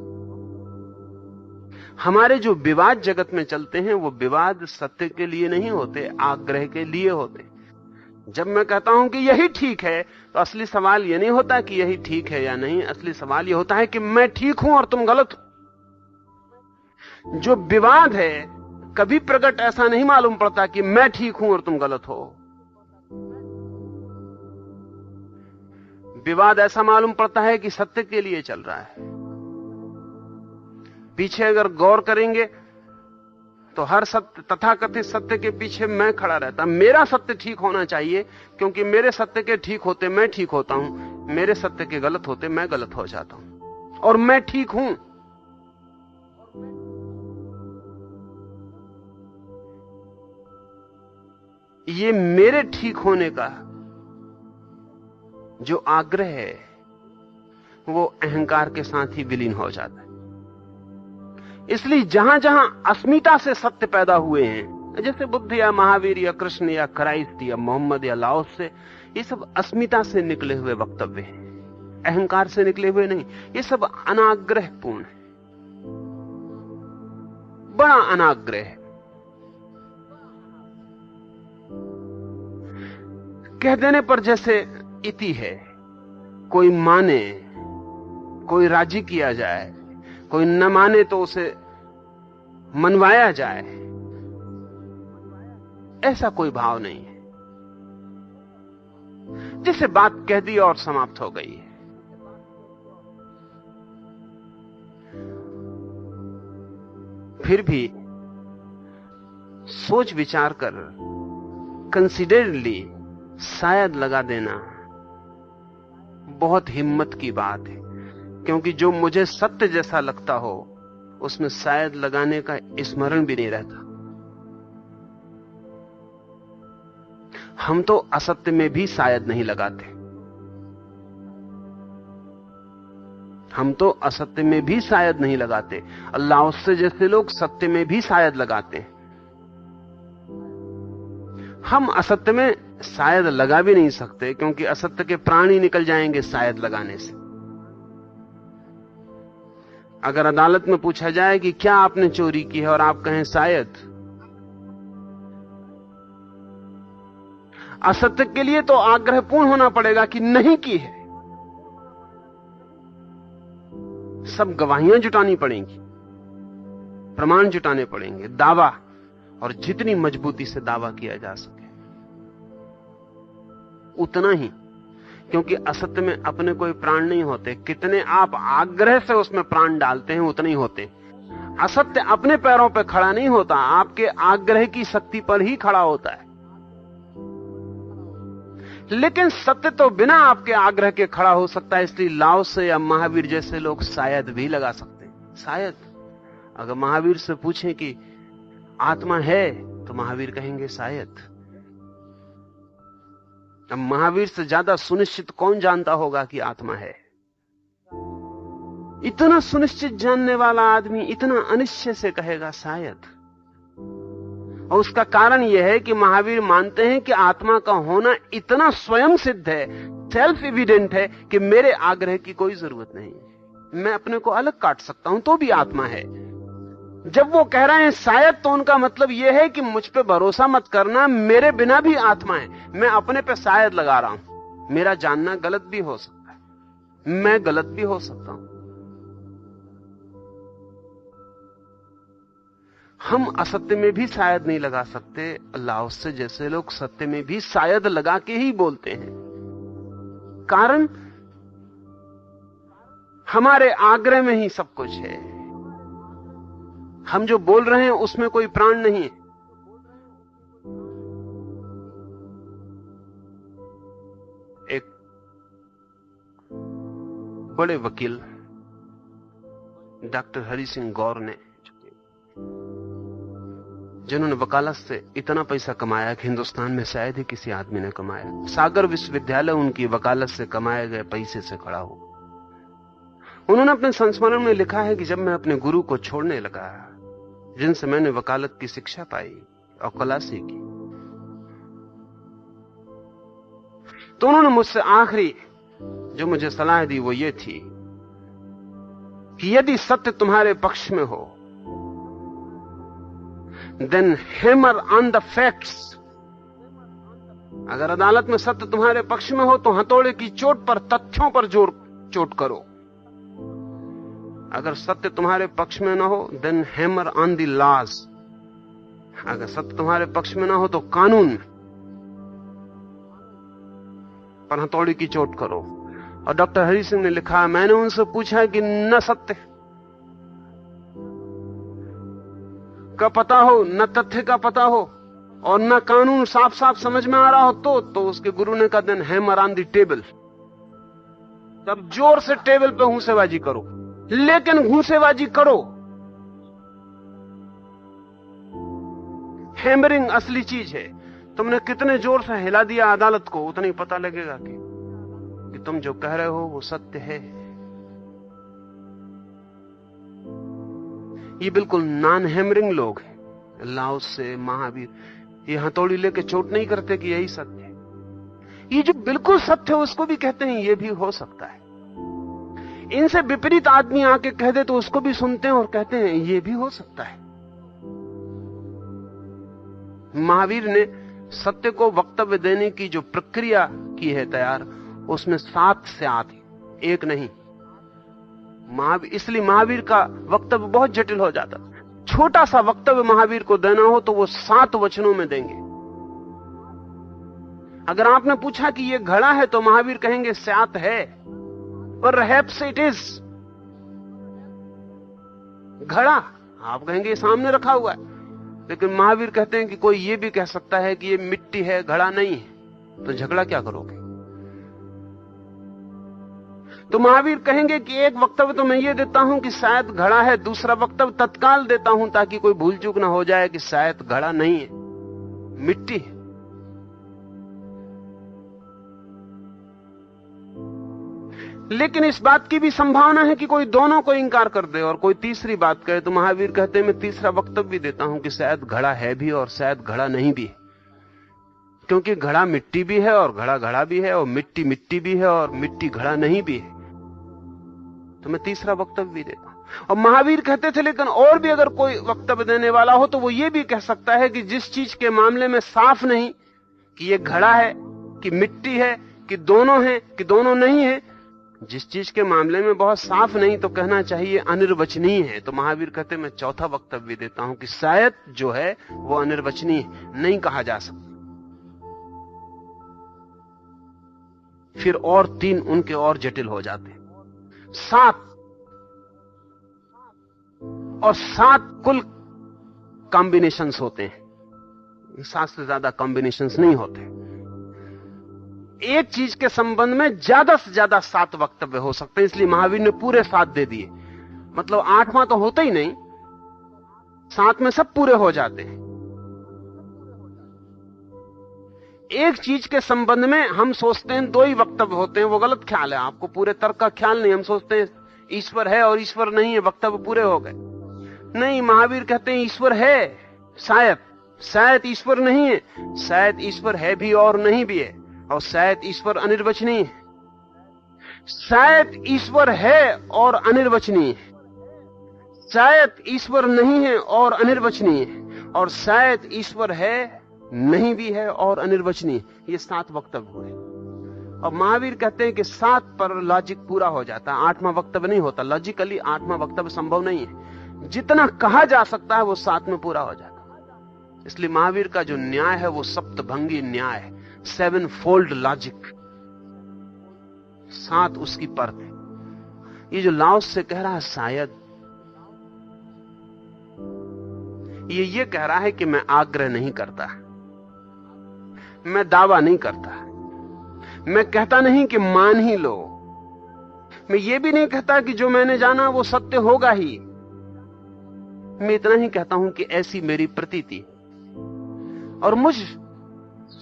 S2: हमारे जो विवाद जगत में चलते हैं वो विवाद सत्य के लिए नहीं होते, आग्रह के लिए होते। जब मैं कहता हूं कि यही ठीक है तो असली सवाल यह नहीं होता कि यही ठीक है या नहीं, असली सवाल यह होता है कि मैं ठीक हूं और तुम गलत हो। जो विवाद है कभी प्रकट ऐसा नहीं मालूम पड़ता कि मैं ठीक हूं और तुम गलत हो। विवाद ऐसा मालूम पड़ता है कि सत्य के लिए चल रहा है। पीछे अगर गौर करेंगे तो हर सत्य, तथाकथित सत्य के पीछे मैं खड़ा रहता। मेरा सत्य ठीक होना चाहिए क्योंकि मेरे सत्य के ठीक होते मैं ठीक होता हूं, मेरे सत्य के गलत होते मैं गलत हो जाता हूं, और मैं ठीक हूं। ये मेरे ठीक होने का जो आग्रह है वो अहंकार के साथ ही विलीन हो जाता है। इसलिए जहां जहां अस्मिता से सत्य पैदा हुए हैं, जैसे बुद्ध या महावीर या कृष्ण या क्राइस्ट या मोहम्मद या लाओस से, ये सब अस्मिता से निकले हुए वक्तव्य हैं, अहंकार से निकले हुए नहीं। ये सब अनाग्रहपूर्ण है, बड़ा अनाग्रह है। कह देने पर जैसे इति है, कोई माने, कोई राजी किया जाए, कोई न माने तो उसे मनवाया जाए, ऐसा कोई भाव नहीं है। जिसे बात कह दी और समाप्त हो गई है। फिर भी सोच विचार कर, कंसिडरेडली शायद लगा देना बहुत हिम्मत की बात है, क्योंकि जो मुझे सत्य जैसा लगता हो उसमें शायद लगाने का स्मरण भी नहीं रहता। हम तो असत्य में भी शायद नहीं लगाते, हम तो असत्य में भी शायद नहीं लगाते। अल्लाह से जैसे लोग सत्य में भी शायद लगाते हैं। हम असत्य में शायद लगा भी नहीं सकते, क्योंकि असत्य के प्राण ही निकल जाएंगे शायद लगाने से। अगर अदालत में पूछा जाए कि क्या आपने चोरी की है और आप कहें शायद, असत्य के लिए तो आग्रहपूर्ण होना पड़ेगा कि नहीं की है। सब गवाहियां जुटानी पड़ेंगी, प्रमाण जुटाने पड़ेंगे, दावा, और जितनी मजबूती से दावा किया जा सके उतना ही, क्योंकि असत्य में अपने कोई प्राण नहीं होते। कितने आप आग्रह से उसमें प्राण डालते हैं उतने ही होते। असत्य अपने पैरों पर खड़ा नहीं होता, आपके आग्रह की शक्ति पर ही खड़ा होता है। लेकिन सत्य तो बिना आपके आग्रह के खड़ा हो सकता है, इसलिए लाओ से या महावीर जैसे लोग शायद भी लगा सकते हैं। शायद अगर महावीर से पूछें कि आत्मा है, तो महावीर कहेंगे शायद। अब महावीर से ज्यादा सुनिश्चित कौन जानता होगा कि आत्मा है? इतना सुनिश्चित जानने वाला आदमी इतना अनिश्चय से कहेगा शायद। और उसका कारण यह है कि महावीर मानते हैं कि आत्मा का होना इतना स्वयं सिद्ध है, सेल्फ एविडेंट है, कि मेरे आग्रह की कोई जरूरत नहीं है। मैं अपने को अलग काट सकता हूं तो भी आत्मा है। जब वो कह रहे हैं शायद, तो उनका मतलब यह है कि मुझ पे भरोसा मत करना, मेरे बिना भी आत्मा है। मैं अपने पे शायद लगा रहा हूं। मेरा जानना गलत भी हो सकता है, मैं गलत भी हो सकता हूं। हम असत्य में भी शायद नहीं लगा सकते। अल्लाह से जैसे लोग सत्य में भी शायद लगा के ही बोलते हैं। कारण हमारे आग्रह में ही सब कुछ है। हम जो बोल रहे हैं उसमें कोई प्राण नहीं है। एक बड़े वकील डॉक्टर हरि सिंह गौर ने, जिन्होंने वकालत से इतना पैसा कमाया कि हिंदुस्तान में शायद ही किसी आदमी ने कमाया, सागर विश्वविद्यालय उनकी वकालत से कमाए गए पैसे से खड़ा हो। उन्होंने अपने संस्मरण में लिखा है कि जब मैं अपने गुरु को छोड़ने लगा, जिनसे मैंने वकालत की शिक्षा पाई और कला सीखी, तो उन्होंने मुझसे आखिरी जो मुझे सलाह दी वो ये थी कि यदि सत्य तुम्हारे पक्ष में हो, then hammer on the facts. अगर अदालत में सत्य तुम्हारे पक्ष में हो तो हथौड़े की चोट पर, तथ्यों पर जोर चोट करो। अगर सत्य तुम्हारे पक्ष में ना हो, then hammer on the laws. अगर सत्य तुम्हारे पक्ष में ना हो तो कानून पर हथौड़ी की चोट करो। और डॉक्टर हरि सिंह ने लिखा, मैंने उनसे पूछा कि न सत्य का पता हो, न तथ्य का पता हो, और न कानून साफ साफ समझ में आ रहा हो, तो उसके गुरु ने कहा, then hammer on the table. तब जोर से टेबल पे घूंसेबाजी करो, लेकिन घूंसेबाजी करो। हैमरिंग असली चीज है। तुमने कितने जोर से हिला दिया अदालत को, उतना ही पता लगेगा कि तुम जो कह रहे हो वो सत्य है। ये बिल्कुल नॉन हैमरिंग लोग हैं। लाओस से, महावीर, ये हथौड़ी लेके चोट नहीं करते कि यही सत्य है। ये जो बिल्कुल सत्य है उसको भी कहते हैं ये भी हो सकता है। इनसे विपरीत आदमी आके कह दे तो उसको भी सुनते हैं और कहते हैं ये भी हो सकता है। महावीर ने सत्य को वक्तव्य देने की जो प्रक्रिया की है तैयार, उसमें 7 से आती, एक नहीं। इसलिए महावीर का वक्तव्य बहुत जटिल हो जाता। छोटा सा वक्तव्य महावीर को देना हो तो वो 7 वचनों में देंगे। अगर आपने पूछा कि ये घड़ा है तो महावीर कहेंगे स्यात है, परहैप्स इट इज। घड़ा आप कहेंगे सामने रखा हुआ है, लेकिन महावीर कहते हैं कि कोई ये भी कह सकता है कि ये मिट्टी है, घड़ा नहीं है, तो झगड़ा क्या करोगे? तो महावीर कहेंगे कि एक वक्तव्य तो मैं ये देता हूं कि शायद घड़ा है, दूसरा वक्तव्य तत्काल देता हूं ताकि कोई भूल चूक ना हो जाए कि शायद घड़ा नहीं है, मिट्टी है। लेकिन इस बात की भी संभावना है कि कोई दोनों को इंकार कर दे और कोई तीसरी बात कहे। तो महावीर कहते हैं मैं तीसरा वक्तव्य भी देता हूं कि शायद घड़ा है भी और शायद घड़ा नहीं भी है, क्योंकि घड़ा मिट्टी भी है और घड़ा घड़ा भी है, और मिट्टी मिट्टी भी है और मिट्टी घड़ा नहीं भी है। तो मैं तीसरा वक्तव्य भी देता हूं। और महावीर कहते थे लेकिन और भी अगर कोई वक्तव्य देने वाला हो तो वो ये भी कह सकता है कि जिस चीज के मामले में साफ नहीं कि ये घड़ा है कि मिट्टी है कि दोनों है कि दोनों नहीं है, जिस चीज के मामले में बहुत साफ नहीं तो कहना चाहिए अनिर्वचनीय है। तो महावीर कहते मैं चौथा वक्तव्य भी देता हूं कि शायद जो है वो अनिर्वचनीय नहीं कहा जा सकता। फिर और 3 उनके और जटिल हो जाते हैं। 7 और 7 कुल कॉम्बिनेशंस होते हैं। 7 से ज्यादा कॉम्बिनेशंस नहीं होते। एक चीज के संबंध में ज्यादा से ज्यादा 7 वक्तव्य हो सकते हैं, इसलिए महावीर ने पूरे 7 दे दिए। मतलब 8वां तो होता ही नहीं, 7 में सब पूरे हो जाते हैं। एक चीज के संबंध में हम सोचते हैं 2 ही वक्तव्य होते हैं, वो गलत ख्याल है। आपको पूरे तर्क का ख्याल नहीं। हम सोचते हैं ईश्वर है और ईश्वर नहीं है, वक्तव्य पूरे हो गए। नहीं, महावीर कहते हैं ईश्वर है, शायद ईश्वर नहीं है, शायद ईश्वर है भी और नहीं भी है, और शायद ईश्वर अनिर्वचनीय है। शायद ईश्वर है और अनिर्वचनीय है, शायद ईश्वर नहीं है और अनिर्वचनीय है, और शायद ईश्वर है नहीं भी है और अनिर्वचनीय। ये 7 वक्तव्य हुए। और महावीर कहते हैं कि 7 पर लॉजिक पूरा हो जाता है, 8वां वक्तव्य नहीं होता। लॉजिकली 8वां वक्तव्य संभव नहीं है। जितना कहा जा सकता है वो 7 में पूरा हो जाता है। इसलिए महावीर का जो न्याय है वो सप्तभंगी न्याय है, 7 फोल्ड लॉजिक। 7 उसकी परत है। ये जो लाओस से कह रहा है शायद, ये कह रहा है कि मैं आग्रह नहीं करता, मैं दावा नहीं करता, मैं कहता नहीं कि मान ही लो, मैं ये भी नहीं कहता कि जो मैंने जाना वो सत्य होगा ही। मैं इतना ही कहता हूं कि ऐसी मेरी प्रतीति, और मुझ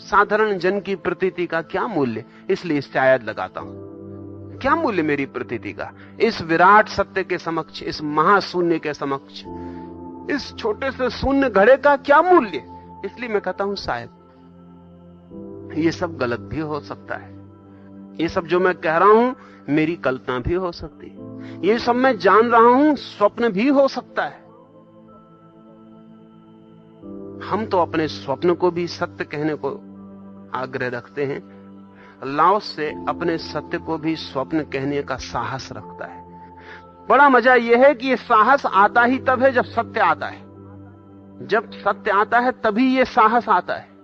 S2: साधारण जन की प्रतीति का क्या मूल्य, इसलिए शायद लगाता हूं। क्या मूल्य मेरी प्रतीति का इस विराट सत्य के समक्ष, इस महाशून्य के समक्ष, इस छोटे से शून्य घड़े का क्या मूल्य? इसलिए मैं कहता हूं शायद। ये सब गलत भी हो सकता है, ये सब जो मैं कह रहा हूं मेरी कल्पना भी हो सकती है, ये सब मैं जान रहा हूं स्वप्न भी हो सकता है। हम तो अपने स्वप्न को भी सत्य कहने को आग्रह रखते हैं। लाओस से अपने सत्य को भी स्वप्न कहने का साहस रखता है। बड़ा मजा यह है कि यह साहस आता ही तब है जब सत्य आता है। जब सत्य आता है तभी यह साहस आता है।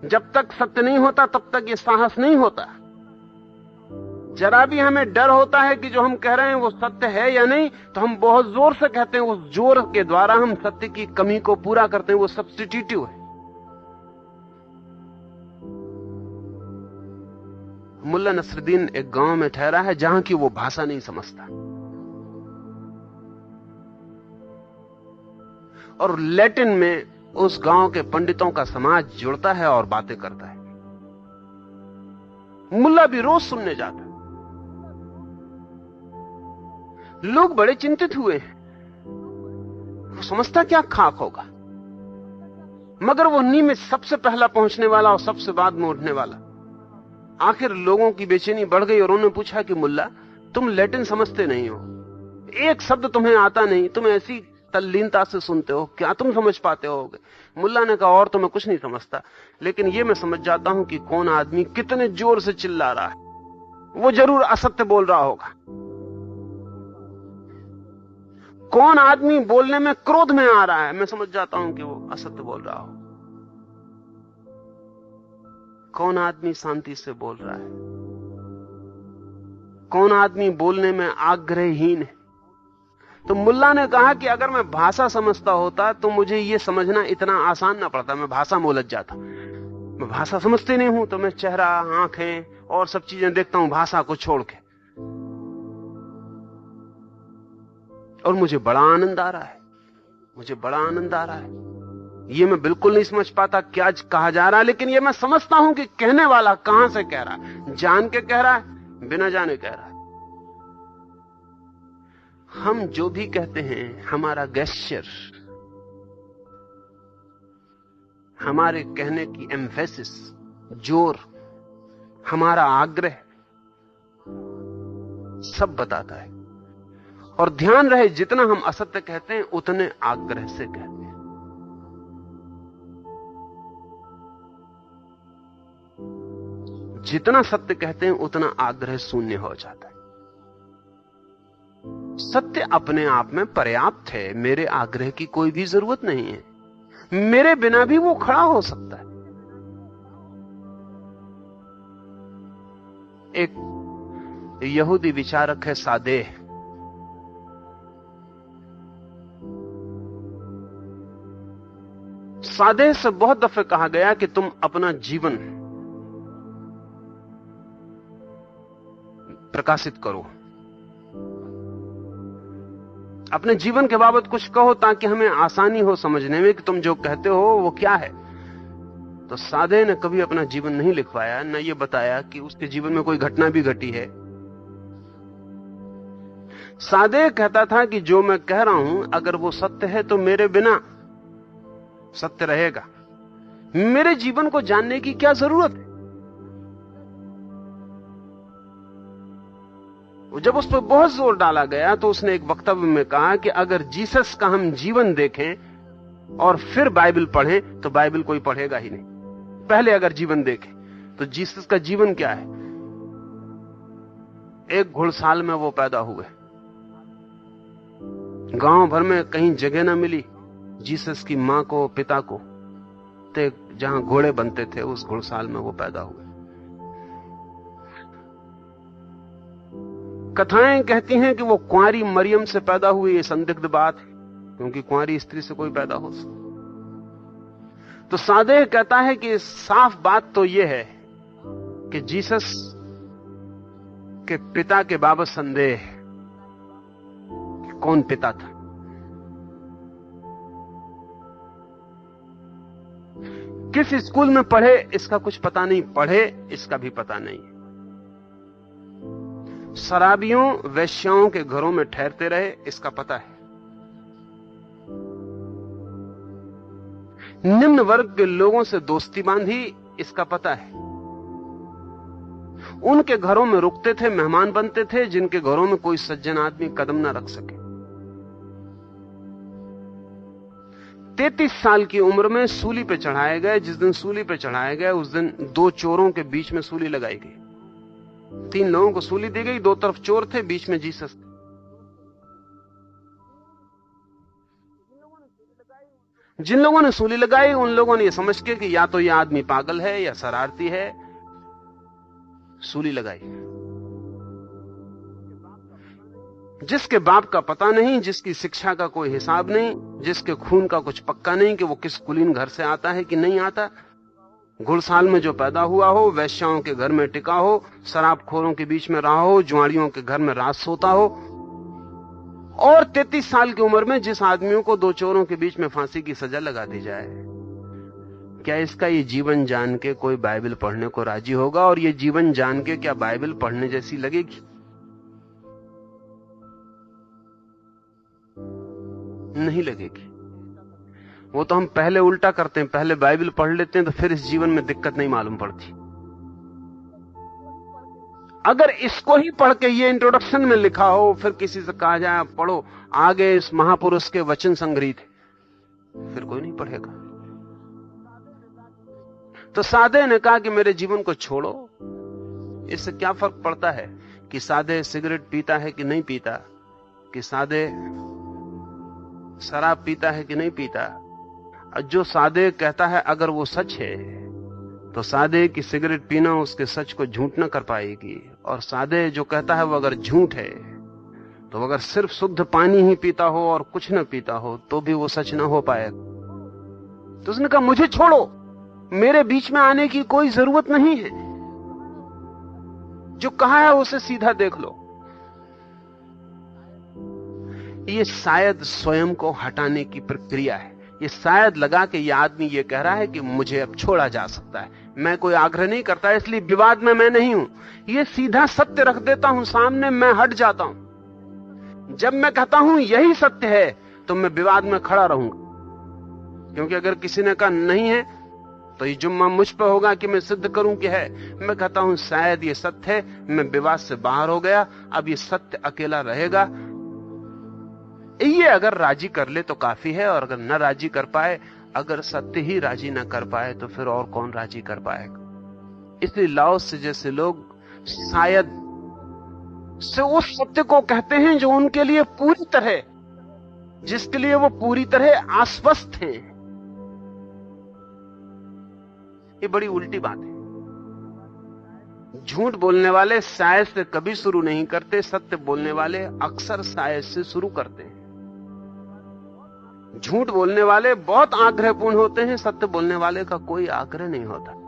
S2: जब तक सत्य नहीं होता तब तक यह साहस नहीं होता। जरा भी हमें डर होता है कि जो हम कह रहे हैं वो सत्य है या नहीं, तो हम बहुत जोर से कहते हैं। उस जोर के द्वारा हम सत्य की कमी को पूरा करते हैं। वो सब्स्टिट्यूटिव है। मुल्ला नसरुद्दीन एक गांव में ठहरा है जहां की वो भाषा नहीं समझता, और लैटिन में उस गांव के पंडितों का समाज जुड़ता है और बातें करता है। मुल्ला भी रोज सुनने जाता है। लोग बड़े चिंतित हुए हैं, वो समझता क्या खाक होगा, मगर वो नींव में सबसे पहला पहुंचने वाला और सबसे बाद में उठने वाला। आखिर लोगों की बेचैनी बढ़ गई और उन्होंने पूछा कि मुल्ला, तुम लैटिन समझते नहीं हो, एक शब्द तुम्हें आता नहीं, तुम ऐसी तल्लीनता से सुनते हो, क्या तुम समझ पाते होगे? मुल्ला ने कहा, और तो मैं कुछ नहीं समझता, लेकिन ये मैं समझ जाता हूं कि कौन आदमी कितने जोर से चिल्ला रहा है, वो जरूर असत्य बोल रहा होगा। कौन आदमी बोलने में क्रोध में आ रहा है, मैं समझ जाता हूं कि वो असत्य बोल रहा हो। कौन आदमी शांति से बोल रहा है, कौन आदमी बोलने में आग्रहहीन है, तो मुल्ला ने कहा कि अगर मैं भाषा समझता होता तो मुझे यह समझना इतना आसान ना पड़ता, मैं भाषा में उलझ जाता। मैं भाषा समझते नहीं हूं तो मैं चेहरा, आंखें और सब चीजें देखता हूं भाषा को छोड़ के, और मुझे बड़ा आनंद आ रहा है, मुझे बड़ा आनंद आ रहा है। ये मैं बिल्कुल नहीं समझ पाता क्या कहा जा रहा है, लेकिन ये मैं समझता हूं कि कहने वाला कहां से कह रहा है, जान के कह रहा है, बिना जाने कह रहा है। हम जो भी कहते हैं, हमारा गेस्चर, हमारे कहने की एम्फेसिस, जोर, हमारा आग्रह सब बताता है। और ध्यान रहे, जितना हम असत्य कहते हैं उतने आग्रह से कहते हैं। जितना सत्य कहते हैं उतना आग्रह शून्य हो जाता है। सत्य अपने आप में पर्याप्त है, मेरे आग्रह की कोई भी जरूरत नहीं है, मेरे बिना भी वो खड़ा हो सकता है। एक यहूदी विचारक है सादेह, सादेह से बहुत दफे कहा गया कि तुम अपना जीवन प्रकाशित करो, अपने जीवन के बाबत कुछ कहो ताकि हमें आसानी हो समझने में कि तुम जो कहते हो वो क्या है। तो सादेह ने कभी अपना जीवन नहीं लिखवाया, न ये बताया कि उसके जीवन में कोई घटना भी घटी है। सादेह कहता था कि जो मैं कह रहा हूं अगर वो सत्य है तो मेरे बिना सत्य रहेगा, मेरे जीवन को जानने की क्या जरूरत है। जब उस पर बहुत जोर डाला गया तो उसने एक वक्तव्य में कहा कि अगर जीसस का हम जीवन देखें और फिर बाइबल पढ़ें तो बाइबल कोई पढ़ेगा ही नहीं। पहले अगर जीवन देखें तो जीसस का जीवन क्या है। एक घुड़साल में वो पैदा हुए, गांव भर में कहीं जगह ना मिली जीसस की मां को, पिता को, तो जहां घोड़े बनते थे उस घुड़साल में वो पैदा हुए। कथाएं कहती हैं कि वो कुंवारी मरियम से पैदा हुई, ये संदिग्ध बात है क्योंकि कुंवारी स्त्री से कोई पैदा हो सकता। तो सादेह कहता है कि साफ बात तो यह है कि जीसस के पिता के बाबत संदेह है कि कौन पिता था। किस स्कूल में पढ़े इसका कुछ पता नहीं, पढ़े इसका भी पता नहीं। शराबियों, वेश्याओं के घरों में ठहरते रहे इसका पता है। निम्न वर्ग के लोगों से दोस्ती बांधी इसका पता है। उनके घरों में रुकते थे, मेहमान बनते थे जिनके घरों में कोई सज्जन आदमी कदम ना रख सके। 33 साल की उम्र में सूली पे चढ़ाए गए। जिस दिन सूली पे चढ़ाए गए उस दिन 2 चोरों के बीच में सूली लगाई गई। 3 लोगों को सूली दी गई, 2 तरफ चोर थे, बीच में जीसस थे। जिन लोगों ने सूली लगाई उन लोगों ने यह समझ के कि या तो यह आदमी पागल है या शरारती है, सूली लगाई। जिसके बाप का पता नहीं, जिसकी शिक्षा का कोई हिसाब नहीं, जिसके खून का कुछ पक्का नहीं कि वो किस कुलीन घर से आता है कि नहीं आता, घुड़साल में जो पैदा हुआ हो, वैश्याओं के घर में टिका हो, शराबखोरों के बीच में रहा हो, जुआड़ियों के घर में रात सोता हो, और 33 साल की उम्र में जिस आदमियों को 2 चोरों के बीच में फांसी की सजा लगा दी जाए, क्या इसका ये जीवन जान के कोई बाइबल पढ़ने को राजी होगा? और ये जीवन जान के क्या बाइबल पढ़ने जैसी लगेगी? नहीं लगेगी। वो तो हम पहले उल्टा करते हैं, पहले बाइबल पढ़ लेते हैं तो फिर इस जीवन में दिक्कत नहीं मालूम पड़ती। अगर इसको ही पढ़ के ये इंट्रोडक्शन में लिखा हो, फिर किसी से कहा जाए पढ़ो आगे इस महापुरुष के वचन संग्रहित, फिर कोई नहीं पढ़ेगा। तो सादे ने कहा कि मेरे जीवन को छोड़ो, इससे क्या फर्क पड़ता है कि सादे सिगरेट पीता है कि नहीं पीता, कि सादे शराब पीता है कि नहीं पीता। जो सादे कहता है अगर वो सच है तो सादे की सिगरेट पीना उसके सच को झूठ न कर पाएगी, और सादे जो कहता है वो अगर झूठ है तो अगर सिर्फ शुद्ध पानी ही पीता हो और कुछ न पीता हो तो भी वो सच ना हो पाएगा। तो उसने कहा मुझे छोड़ो, मेरे बीच में आने की कोई जरूरत नहीं है, जो कहा है उसे सीधा देख लो। ये शायद स्वयं को हटाने की प्रक्रिया है। ये शायद लगा कि यह आदमी ये कह रहा है कि मुझे अब छोड़ा जा सकता है, मैं कोई आग्रह नहीं करता, इसलिए विवाद में मैं नहीं हूं, ये सीधा सत्य रख देता हूं सामने, मैं हट जाता हूं। जब मैं कहता हूं यही सत्य है तो मैं विवाद में खड़ा रहूंगा, क्योंकि अगर किसी ने कहा नहीं है तो ये जुम्मा मुझ पर होगा कि मैं सिद्ध करूं कि है। मैं कहता हूं शायद ये सत्य है, मैं विवाद से बाहर हो गया, अब ये सत्य अकेला रहेगा। ये अगर राजी कर ले तो काफी है, और अगर न राजी कर पाए, अगर सत्य ही राजी न कर पाए तो फिर और कौन राजी कर पाएगा। इसलिए लाओस जैसे लोग शायद से उस सत्य को कहते हैं जो उनके लिए पूरी तरह, जिसके लिए वो पूरी तरह आश्वस्त हैं। ये बड़ी उल्टी बात है। झूठ बोलने वाले शायद से कभी शुरू नहीं करते, सत्य बोलने वाले अक्सर शायद से शुरू करते हैं। झूठ बोलने वाले बहुत आग्रहपूर्ण होते हैं, सत्य बोलने वाले का कोई आग्रह नहीं होता।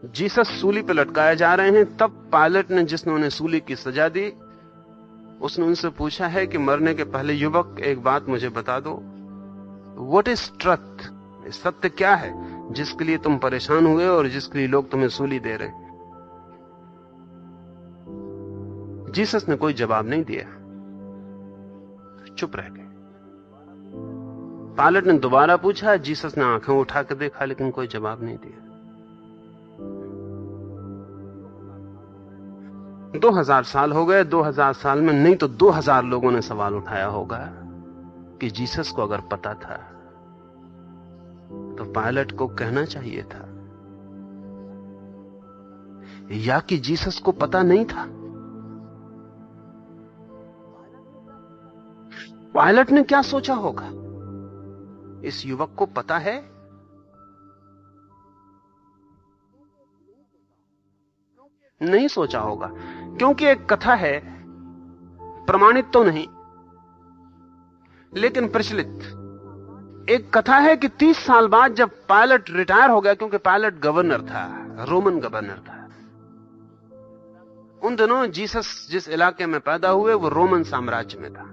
S2: जीसस सूली पर लटकाए जा रहे हैं, तब पायलट ने, जिसने उन्हें सूली की सजा दी, उसने उनसे पूछा है कि मरने के पहले युवक एक बात मुझे बता दो, व्हाट इज ट्रुथ, सत्य क्या है जिसके लिए तुम परेशान हुए और जिसके लिए लोग तुम्हें सूली दे रहे हैं। जीसस ने कोई जवाब नहीं दिया, चुप रह गए। पायलट ने दोबारा पूछा, जीसस ने आंखें उठा कर देखा लेकिन कोई जवाब नहीं दिया। 2000 साल हो गए, 2000 साल में नहीं तो 2000 लोगों ने सवाल उठाया होगा कि जीसस को अगर पता था तो पायलट को कहना चाहिए था, या कि जीसस को पता नहीं था। पायलट ने क्या सोचा होगा, इस युवक को पता है? नहीं सोचा होगा, क्योंकि एक कथा है, प्रमाणित तो नहीं लेकिन प्रचलित एक कथा है कि 30 साल बाद जब पायलट रिटायर हो गया, क्योंकि पायलट गवर्नर था, रोमन गवर्नर था। उन दिनों जीसस जिस इलाके में पैदा हुए वो रोमन साम्राज्य में था।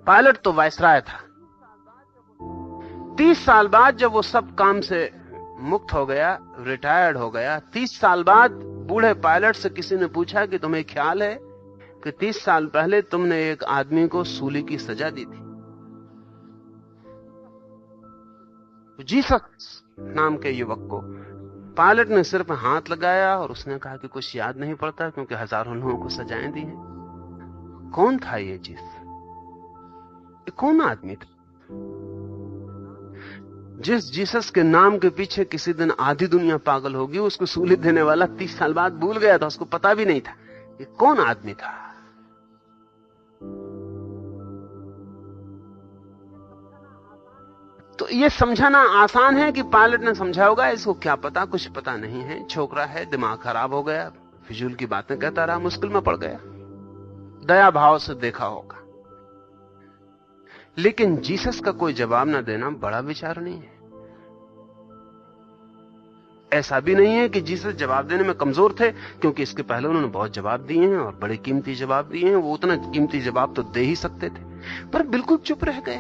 S2: पायलट तो वायसराय था। 30 साल बाद जब वो सब काम से मुक्त हो गया, रिटायर्ड हो गया, 30 साल बाद बूढ़े पायलट से किसी ने पूछा कि तुम्हें ख्याल है कि 30 साल पहले तुमने एक आदमी को सूली की सजा दी थी। जीसस नाम के युवक को पायलट ने सिर पर हाथ लगाया और उसने कहा कि कुछ याद नहीं पड़ता, क्योंकि हजारों लोगों को सजाएं दी हैं। कौन था ये जीसस? कौन आदमी था? जिस जीसस के नाम के पीछे किसी दिन आधी दुनिया पागल होगी, उसको सूली देने वाला 30 साल बाद भूल गया था, उसको पता भी नहीं था ये कौन आदमी था। तो ये समझाना आसान है कि पायलट ने समझा होगा, इसको क्या पता, कुछ पता नहीं है, छोकरा है, दिमाग खराब हो गया, फिजूल की बातें कहता रहा, मुश्किल में पड़ गया। दया भाव से देखा होगा। लेकिन जीसस का कोई जवाब ना देना बड़ा विचार नहीं है। ऐसा भी नहीं है कि जीसस जवाब देने में कमजोर थे, क्योंकि इसके पहले उन्होंने बहुत जवाब दिए हैं और बड़े कीमती जवाब दिए हैं। वो उतना कीमती जवाब तो दे ही सकते थे, पर बिल्कुल चुप रह गए।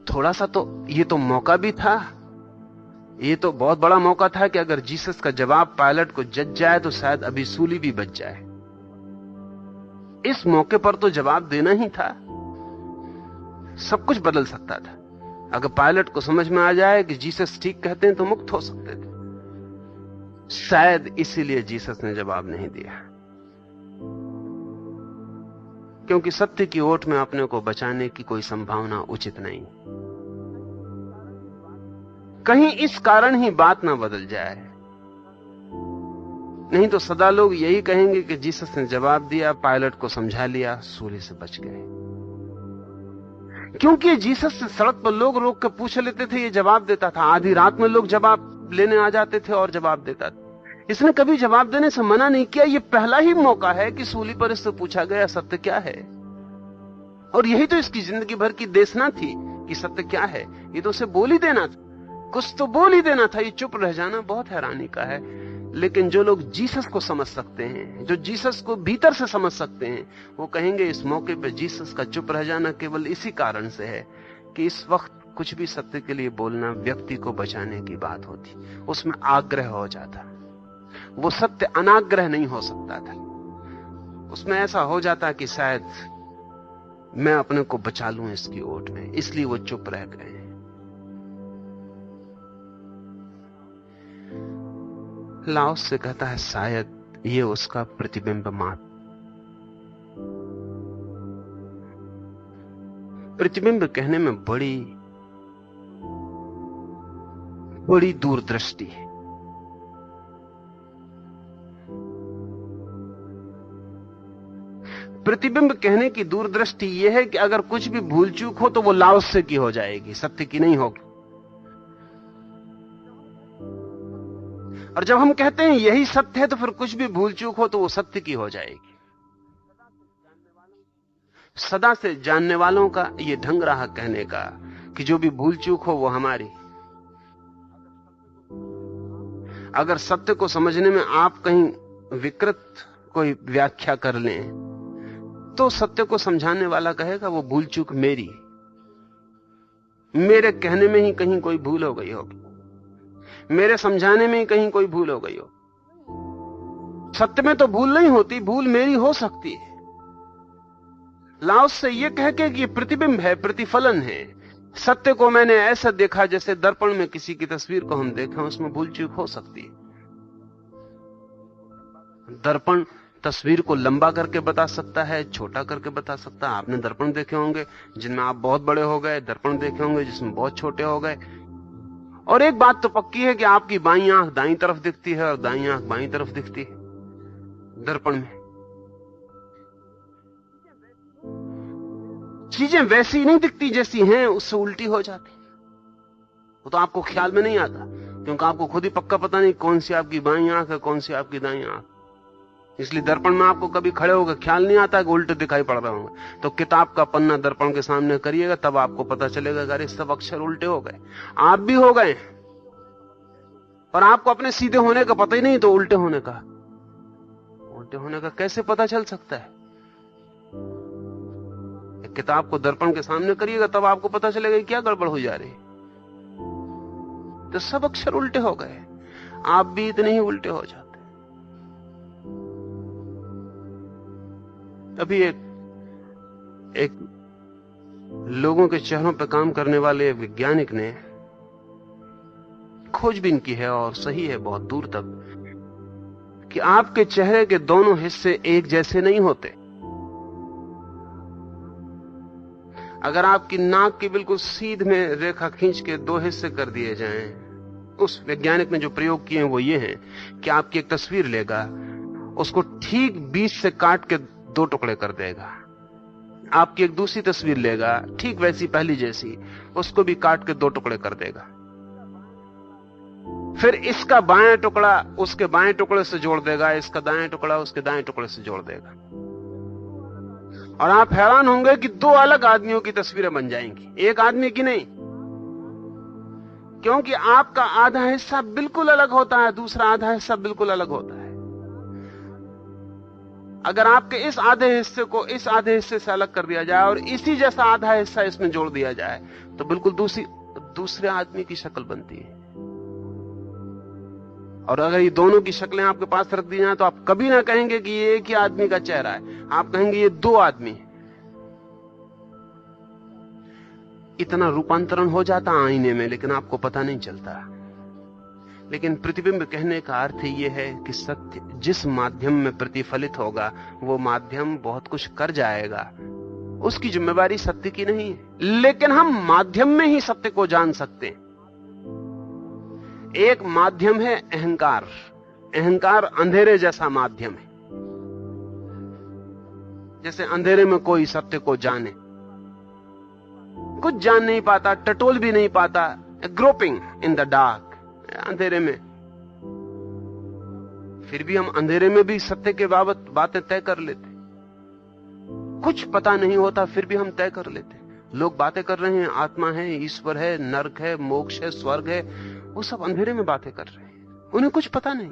S2: थोड़ा सा तो ये तो मौका भी था, ये तो बहुत बड़ा मौका था कि अगर जीसस का जवाब पायलट को जच जाए तो शायद अभी सूली भी बच जाए। इस मौके पर तो जवाब देना ही था, सब कुछ बदल सकता था। अगर पायलट को समझ में आ जाए कि जीसस ठीक कहते हैं तो मुक्त हो सकते थे। शायद इसीलिए जीसस ने जवाब नहीं दिया, क्योंकि सत्य की ओट में अपने को बचाने की कोई संभावना उचित नहीं। कहीं इस कारण ही बात ना बदल जाए, नहीं तो सदा लोग यही कहेंगे कि जीसस ने जवाब दिया, पायलट को समझा लिया, सूली से बच गए। क्योंकि जीसस से सड़क पर लोग रोक कर पूछ लेते थे, ये जवाब देता था। आधी रात में लोग जवाब लेने आ जाते थे और जवाब देता था। इसने कभी जवाब देने से मना नहीं किया। ये पहला ही मौका है कि सूली पर इससे पूछा गया सत्य क्या है, और यही तो इसकी जिंदगी भर की देशना थी कि सत्य क्या है। ये तो उसे बोल ही देना था, कुछ तो बोल ही देना था। ये चुप रह जाना बहुत हैरानी का है। लेकिन जो लोग जीसस को समझ सकते हैं, जो जीसस को भीतर से समझ सकते हैं, वो कहेंगे इस मौके पे जीसस का चुप रह जाना केवल इसी कारण से है कि इस वक्त कुछ भी सत्य के लिए बोलना व्यक्ति को बचाने की बात होती, उसमें आग्रह हो जाता। वो सत्य अनाग्रह नहीं हो सकता था। उसमें ऐसा हो जाता कि शायद मैं अपने को बचा लूं इसकी ओट में, इसलिए वो चुप रह गए। लाओस से कहता है शायद ये उसका प्रतिबिंब मात्र। प्रतिबिंब कहने में बड़ी बड़ी दूरदृष्टि है। प्रतिबिंब कहने की दूरदृष्टि यह है कि अगर कुछ भी भूल चूक हो तो वो लाओस से की हो जाएगी, सत्य की नहीं होगी। और जब हम कहते हैं यही सत्य है तो फिर कुछ भी भूल चूक हो तो वो सत्य की हो जाएगी। सदा से जानने वालों का ये ढंग रहा कहने का कि जो भी भूल चूक हो वो हमारी। अगर सत्य को समझने में आप कहीं विकृत कोई व्याख्या कर लें तो सत्य को समझाने वाला कहेगा वो भूल चूक मेरी, मेरे कहने में ही कहीं कोई भूल हो गई होगी, मेरे समझाने में ही कहीं कोई भूल हो गई हो। सत्य में तो भूल नहीं होती, भूल मेरी हो सकती है। लाओस से यह कह के कि प्रतिबिंब है, प्रतिफलन है। सत्य को मैंने ऐसा देखा जैसे दर्पण में किसी की तस्वीर को हम देखें, उसमें भूल चूक हो सकती है। दर्पण तस्वीर को लंबा करके बता सकता है, छोटा करके बता सकता है। आपने दर्पण देखे होंगे जिनमें आप बहुत बड़े हो गए, दर्पण देखे होंगे जिसमें बहुत छोटे हो गए। और एक बात तो पक्की है कि आपकी बाईं आंख दाईं तरफ दिखती है और दाईं आंख बाईं तरफ दिखती है दर्पण में। चीजें वैसी नहीं दिखती जैसी हैं, उससे उल्टी हो जाती। वो तो आपको ख्याल में नहीं आता क्योंकि आपको खुद ही पक्का पता नहीं कौन सी आपकी बाईं आंख है, कौन सी आपकी दाईं आंख। इसलिए दर्पण में आपको कभी खड़े होकर ख्याल नहीं आता कि उल्टे दिखाई पड़ रहे होंगे। तो किताब का पन्ना दर्पण के सामने करिएगा, तब आपको पता चलेगा कि अरे सब अक्षर उल्टे हो गए। आप भी हो गए और आपको अपने सीधे होने का पता ही नहीं, तो उल्टे होने का कैसे पता चल सकता है? एक किताब को दर्पण के सामने करिएगा, तब आपको पता चलेगा कि क्या गड़बड़ हो जा रही। तो सब अक्षर उल्टे हो गए, आप भी इतने ही उल्टे हो जाते। अभी एक लोगों के चेहरों पर काम करने वाले वैज्ञानिक ने खोजबीन की है, और सही है बहुत दूर तक, कि आपके चेहरे के दोनों हिस्से एक जैसे नहीं होते। अगर आपकी नाक की बिल्कुल सीध में रेखा खींच के दो हिस्से कर दिए जाएं, उस वैज्ञानिक ने जो प्रयोग किए हैं वो ये हैं कि आपकी एक तस्वीर लेगा, उसको ठीक बीच से काट के दो टुकड़े कर देगा। आपकी एक दूसरी तस्वीर लेगा, ठीक वैसी पहली जैसी, उसको भी काट के दो टुकड़े कर देगा। फिर इसका बायां टुकड़ा उसके बाएं टुकड़े से जोड़ देगा, इसका दाएं टुकड़ा उसके दाएं टुकड़े से जोड़ देगा। और आप हैरान होंगे कि दो अलग आदमियों की तस्वीरें बन जाएंगी, एक आदमी की नहीं। क्योंकि आपका आधा हिस्सा बिल्कुल अलग होता है, दूसरा आधा हिस्सा बिल्कुल अलग होता है। अगर आपके इस आधे हिस्से को इस आधे हिस्से से अलग कर दिया जाए और इसी जैसा आधा हिस्सा इसमें जोड़ दिया जाए, तो बिल्कुल दूसरे आदमी की शक्ल बनती है। और अगर ये दोनों की शक्लें आपके पास रख दी जाए तो आप कभी ना कहेंगे कि ये एक ही आदमी का चेहरा है, आप कहेंगे ये दो आदमी हैं। इतना रूपांतरण हो जाता आईने में, लेकिन आपको पता नहीं चलता। लेकिन प्रतिबिंब कहने का अर्थ यह है कि सत्य जिस माध्यम में प्रतिफलित होगा वो माध्यम बहुत कुछ कर जाएगा, उसकी जिम्मेवारी सत्य की नहीं है। लेकिन हम माध्यम में ही सत्य को जान सकते हैं। एक माध्यम है अहंकार, अहंकार अंधेरे जैसा माध्यम है, जैसे अंधेरे में कोई सत्य को जाने, कुछ जान नहीं पाता, टटोल भी नहीं पाता, ग्रोपिंग इन द डार्क, अंधेरे में। फिर भी हम अंधेरे में भी सत्य के बाबत बातें तय कर लेते, कुछ पता नहीं होता फिर भी हम तय कर लेते। लोग बातें कर रहे हैं, आत्मा है, ईश्वर है, नरक है, मोक्ष है, स्वर्ग है, वो सब अंधेरे में बातें कर रहे हैं, उन्हें कुछ पता नहीं।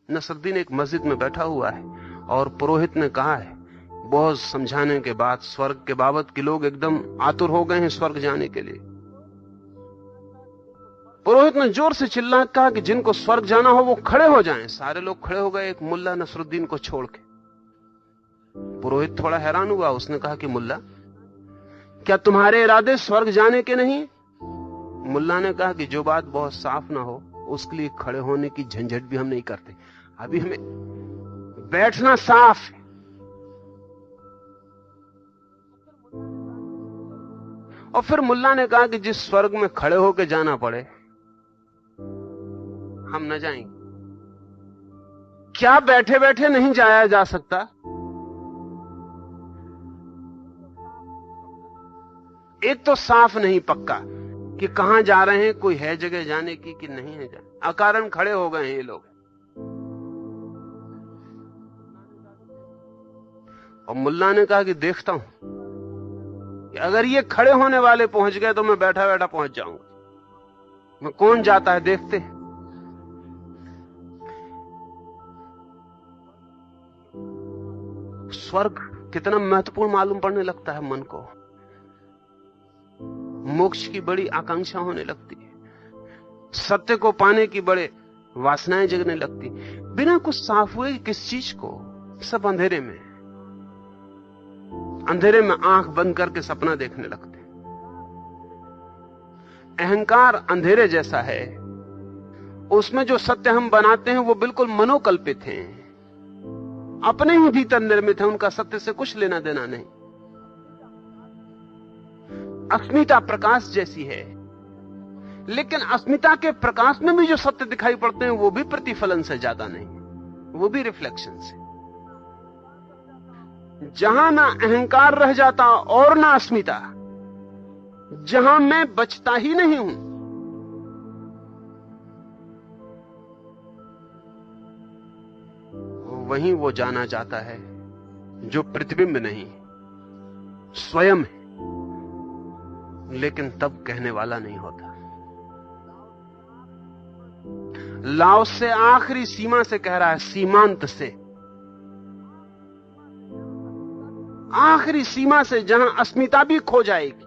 S2: नसरुद्दीन एक मस्जिद में बैठा हुआ है और पुरोहित ने कहा है, बहुत समझाने के बाद स्वर्ग के बाबत के लोग एकदम आतुर हो गए हैं स्वर्ग जाने के लिए। पुरोहित ने जोर से चिल्ला कहा कि जिनको स्वर्ग जाना हो वो खड़े हो जाएं। सारे लोग खड़े हो गए, एक मुल्ला नसरुद्दीन को छोड़ के। पुरोहित थोड़ा हैरान हुआ, उसने कहा कि मुल्ला, क्या तुम्हारे इरादे स्वर्ग जाने के नहीं? मुल्ला ने कहा कि जो बात बहुत साफ ना हो उसके लिए खड़े होने की झंझट भी हम नहीं करते, अभी हमें बैठना साफ है। और फिर मुल्ला ने कहा कि जिस स्वर्ग में खड़े होकर जाना पड़े हम न जाएंगे। क्या बैठे बैठे नहीं जाया जा सकता? एक तो साफ नहीं पक्का कि कहां जा रहे हैं, कोई है जगह जाने की कि नहीं है जाने, अकारण खड़े हो गए हैं ये लोग। और मुल्ला ने कहा कि देखता हूं कि अगर ये खड़े होने वाले पहुंच गए तो मैं बैठा बैठा पहुंच जाऊंगा, मैं कौन जाता है देखते हैं। स्वर्ग कितना महत्वपूर्ण मालूम पड़ने लगता है मन को, मोक्ष की बड़ी आकांक्षा होने लगती है, सत्य को पाने की बड़े वासनाएं जगने लगती। बिना कुछ साफ हुए किस चीज को, सब अंधेरे में, अंधेरे में आंख बंद करके सपना देखने लगते। अहंकार अंधेरे जैसा है, उसमें जो सत्य हम बनाते हैं वो बिल्कुल मनोकल्पित हैं, अपने ही भीतर निर्मित है, उनका सत्य से कुछ लेना देना नहीं। अस्मिता प्रकाश जैसी है, लेकिन अस्मिता के प्रकाश में भी जो सत्य दिखाई पड़ते हैं वो भी प्रतिफलन से ज्यादा नहीं, वो भी रिफ्लेक्शन से। जहां ना अहंकार रह जाता और ना अस्मिता, जहां मैं बचता ही नहीं हूं, वहीं वो जाना जाता है जो प्रतिबिंब नहीं, स्वयं है, लेकिन तब कहने वाला नहीं होता। लाओस से आखिरी सीमा से कह रहा है, सीमांत से, आखिरी सीमा से, जहां अस्मिता भी खो जाएगी,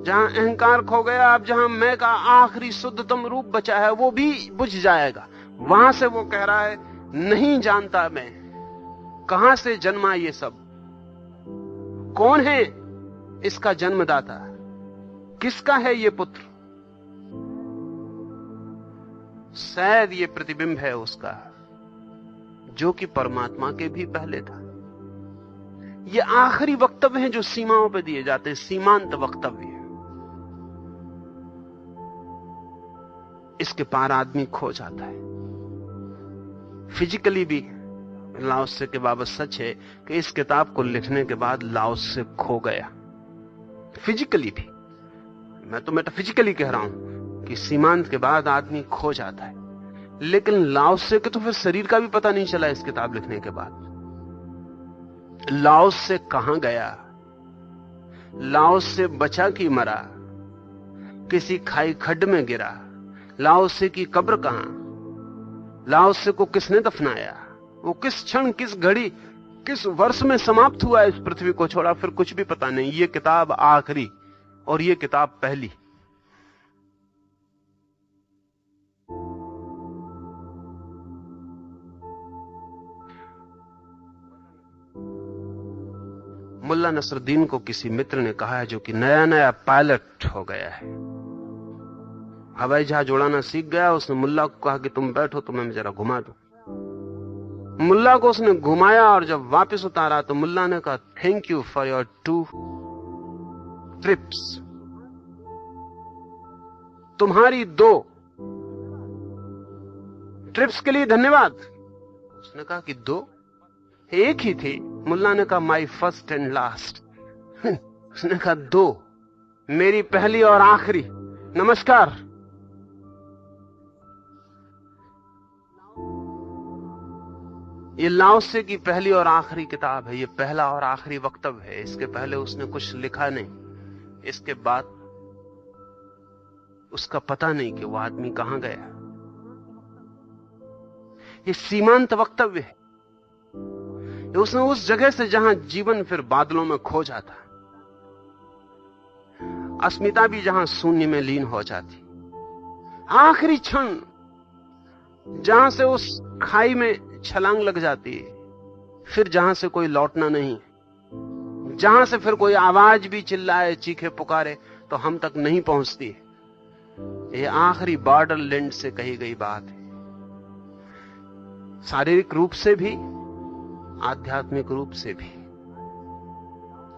S2: जहां अहंकार खो गया, अब जहां मैं का आखिरी शुद्धतम रूप बचा है वो भी बुझ जाएगा। वहां से वो कह रहा है, नहीं जानता मैं कहां से जन्मा ये सब, कौन है इसका जन्मदाता, किसका है ये पुत्र। शायद ये प्रतिबिंब है उसका जो कि परमात्मा के भी पहले था। ये आखिरी वक्तव्य हैं जो सीमाओं पे दिए जाते हैं, सीमांत वक्तव्य। इसके पार आदमी खो जाता है। फिजिकली भी लाओस से के बाबत सच है कि इस किताब को लिखने के बाद लाओस से खो गया, फिजिकली भी। मैं तो मेटाफिजिकली कह रहा हूं कि सीमांत के बाद आदमी खो जाता है, लेकिन लाओस से के तो फिर शरीर का भी पता नहीं चला इस किताब लिखने के बाद। लाओस से कहां गया, लाओस से बचा कि मरा, किसी खाई खड्ड में गिरा, लाओस से की कब्र कहां, लाओस से को किसने दफनाया, वो किस क्षण, किस घड़ी, किस वर्ष में समाप्त हुआ, इस पृथ्वी को छोड़ा, फिर कुछ भी पता नहीं। ये किताब आखिरी और ये किताब पहली। मुल्ला नसरुद्दीन को किसी मित्र ने कहा है, जो कि नया नया पायलट हो गया है, हवाई जहाज उड़ाना सीख गया, उसने मुल्ला को कहा कि तुम बैठो तो मैं जरा घुमा दूं। मुल्ला को उसने घुमाया और जब वापस उतारा तो मुल्ला ने कहा, thank you for your 2 trips. तुम्हारी 2 ट्रिप्स के लिए धन्यवाद। उसने कहा कि 2? एक ही थी। मुल्ला ने कहा माई फर्स्ट एंड लास्ट। उसने कहा 2, मेरी पहली और आखिरी। नमस्कार। ये लाओ से की पहली और आखिरी किताब है। ये पहला और आखिरी वक्तव्य है। इसके पहले उसने कुछ लिखा नहीं। इसके बाद उसका पता नहीं कि वो आदमी कहां गया। ये सीमांत वक्तव्य है। उसने उस जगह से जहां जीवन फिर बादलों में खो जाता, अस्मिता भी जहां शून्य में लीन हो जाती, आखिरी क्षण जहां से उस खाई में छलांग लग जाती है, फिर जहां से कोई लौटना नहीं, जहां से फिर कोई आवाज भी चिल्लाए, चीखे, पुकारे तो हम तक नहीं पहुंचती। ये आखिरी बॉर्डर लैंड से कही गई बात है। शारीरिक रूप से भी, आध्यात्मिक रूप से भी।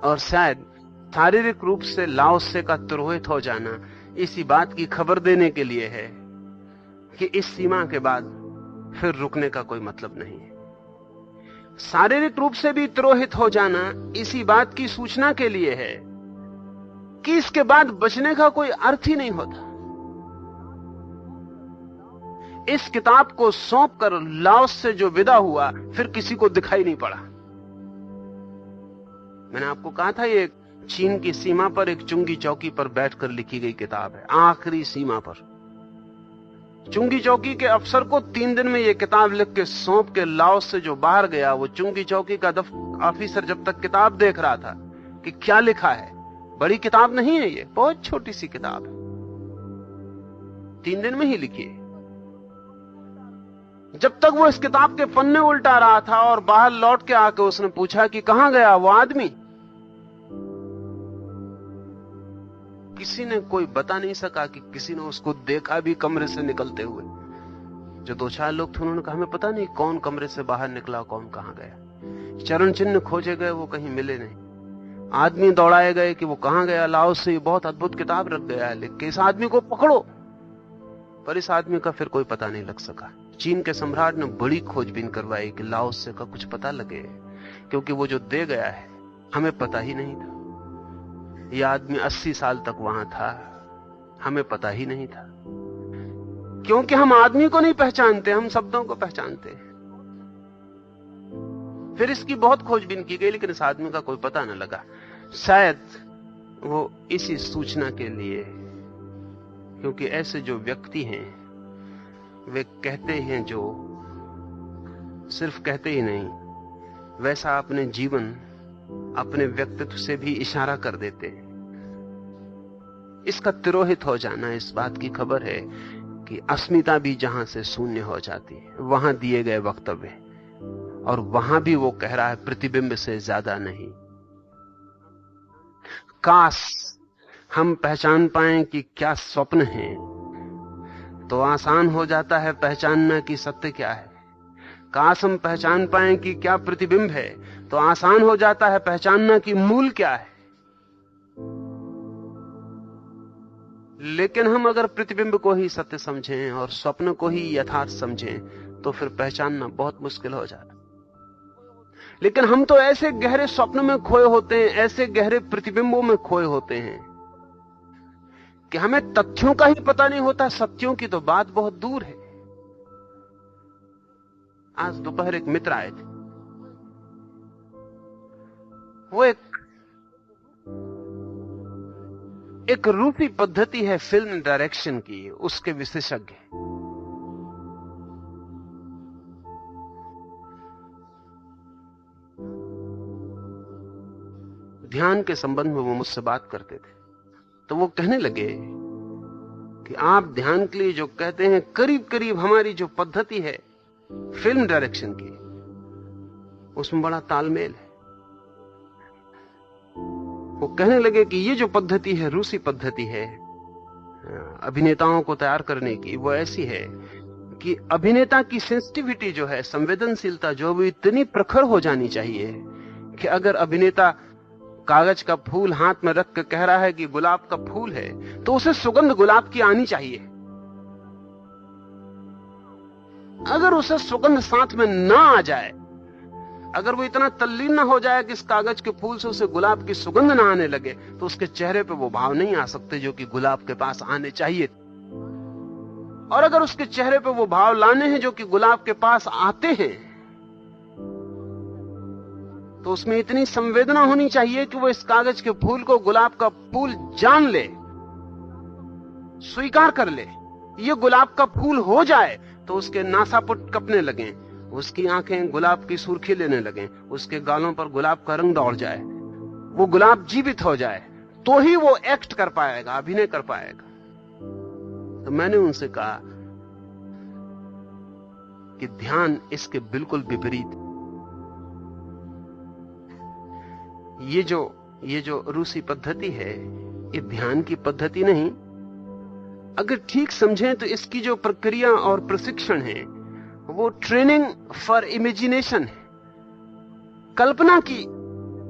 S2: और शायद शारीरिक रूप से लाओसे का तिरोहित हो जाना इसी बात की खबर देने के लिए है कि इस सीमा के बाद फिर रुकने का कोई मतलब नहीं है। शारीरिक रूप से भी तिरोहित हो जाना इसी बात की सूचना के लिए है कि इसके बाद बचने का कोई अर्थ ही नहीं होता। इस किताब को सौंपकर लाओस से जो विदा हुआ, फिर किसी को दिखाई नहीं पड़ा। मैंने आपको कहा था ये चीन की सीमा पर एक चुंगी चौकी पर बैठकर लिखी गई किताब है। आखिरी सीमा पर चुंगी चौकी के अफसर को 3 दिन में यह किताब लिख के सौंप के लाओस से जो बाहर गया, वो चुंगी चौकी का ऑफिसर जब तक किताब देख रहा था कि क्या लिखा है, बड़ी किताब नहीं है, ये बहुत छोटी सी किताब है, 3 दिन में ही लिखी है। जब तक वो इस किताब के पन्ने उल्टा रहा था और बाहर लौट के आके उसने पूछा कि कहां गया वो आदमी, किसी ने कोई बता नहीं सका कि किसी ने उसको देखा भी कमरे से निकलते हुए। जो 2-4 लोग थे उन्होंने कहा हमें पता नहीं कौन कमरे से बाहर निकला, कौन कहां गया। चरण चिन्ह खोजे गए, वो कहीं मिले नहीं। आदमी दौड़ाए गए कि वो कहां गया। लाओस से बहुत अद्भुत किताब रख गया है, लिख के इस आदमी को पकड़ो, पर इस आदमी का फिर कोई पता नहीं लग सका। चीन के सम्राट ने बड़ी खोजबीन करवाई कि लाओस से का कुछ पता लगे, क्योंकि वो जो दे गया है हमें पता ही नहीं था। यह आदमी 80 साल तक वहां था, हमें पता ही नहीं था, क्योंकि हम आदमी को नहीं पहचानते, हम शब्दों को पहचानते हैं। फिर इसकी बहुत खोजबीन की गई, लेकिन इस आदमी का कोई पता न लगा। शायद वो इसी सूचना के लिए, क्योंकि ऐसे जो व्यक्ति हैं वे कहते हैं, जो सिर्फ कहते ही नहीं, वैसा अपने जीवन, अपने व्यक्तित्व से भी इशारा कर देते हैं। इसका तिरोहित हो जाना इस बात की खबर है कि अस्मिता भी जहां से शून्य हो जाती है, वहां दिए गए वक्तव्य, और वहां भी वो कह रहा है प्रतिबिंब से ज्यादा नहीं। काश हम पहचान पाएं कि क्या स्वप्न है, तो आसान हो जाता है पहचानना कि सत्य क्या है। काश हम पहचान पाएं कि क्या प्रतिबिंब है, तो आसान हो जाता है पहचानना कि मूल क्या है। लेकिन हम अगर प्रतिबिंब को ही सत्य समझें और स्वप्न को ही यथार्थ समझें, तो फिर पहचानना बहुत मुश्किल हो जाता। लेकिन हम तो ऐसे गहरे स्वप्न में खोए होते हैं, ऐसे गहरे प्रतिबिंबों में खोए होते हैं कि हमें तथ्यों का ही पता नहीं होता, सत्यों की तो बात बहुत दूर है। आज दोपहर एक मित्र आए थे, वो एक रूसी पद्धति है फिल्म डायरेक्शन की, उसके विशेषज्ञ। ध्यान के संबंध में वो मुझसे बात करते थे, तो वो कहने लगे कि आप ध्यान के लिए जो कहते हैं, करीब करीब हमारी जो पद्धति है फिल्म डायरेक्शन की, उसमें बड़ा तालमेल है। वो कहने लगे कि ये जो पद्धति है, रूसी पद्धति है अभिनेताओं को तैयार करने की, वो ऐसी है कि अभिनेता की सेंसिटिविटी जो है, संवेदनशीलता जो, वो इतनी प्रखर हो जानी चाहिए कि अगर अभिनेता कागज का फूल हाथ में रख के कह रहा है कि गुलाब का फूल है, तो उसे सुगंध गुलाब की आनी चाहिए। अगर उसे सुगंध साथ में ना आ जाए, अगर वो इतना तल्लीन ना हो जाए कि इस कागज के फूल से उसे गुलाब की सुगंध ना आने लगे, तो उसके चेहरे पे वो भाव नहीं आ सकते जो कि गुलाब के पास आने चाहिए। और अगर उसके चेहरे पे वो भाव लाने हैं जो कि गुलाब के पास आते हैं, तो उसमें इतनी संवेदना होनी चाहिए कि वो इस कागज के फूल को गुलाब का फूल जान ले, स्वीकार कर ले, ये गुलाब का फूल हो जाए, तो उसके नासापुट कपने लगे, उसकी आंखें गुलाब की सुर्खी लेने लगे, उसके गालों पर गुलाब का रंग दौड़ जाए, वो गुलाब जीवित हो जाए, तो ही वो एक्ट कर पाएगा, अभिनय कर पाएगा। तो मैंने उनसे कहा कि ध्यान इसके बिल्कुल विपरीत। ये जो रूसी पद्धति है, ये ध्यान की पद्धति नहीं। अगर ठीक समझें तो इसकी जो प्रक्रिया और प्रशिक्षण है, वो ट्रेनिंग फॉर इमेजिनेशन है, कल्पना की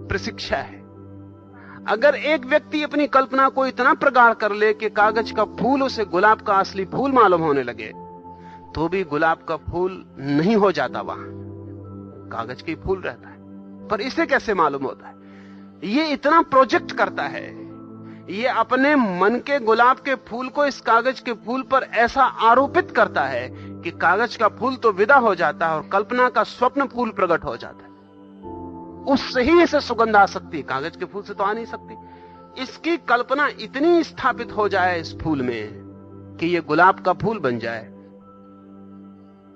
S2: प्रशिक्षा है। अगर एक व्यक्ति अपनी कल्पना को इतना प्रगाढ़ कर ले कि कागज का फूल उसे गुलाब का असली फूल मालूम होने लगे, तो भी गुलाब का फूल नहीं हो जाता, वहां कागज का फूल रहता है। पर इसे कैसे मालूम होता है? ये इतना प्रोजेक्ट करता है, ये अपने मन के गुलाब के फूल को इस कागज के फूल पर ऐसा आरोपित करता है कि कागज का फूल तो विदा हो जाता है और कल्पना का स्वप्न फूल प्रकट हो जाता है। उससे ही इसे सुगंध आ सकती है, कागज के फूल से तो आ नहीं सकती। इसकी कल्पना इतनी स्थापित हो जाए इस फूल में कि ये गुलाब का फूल बन जाए।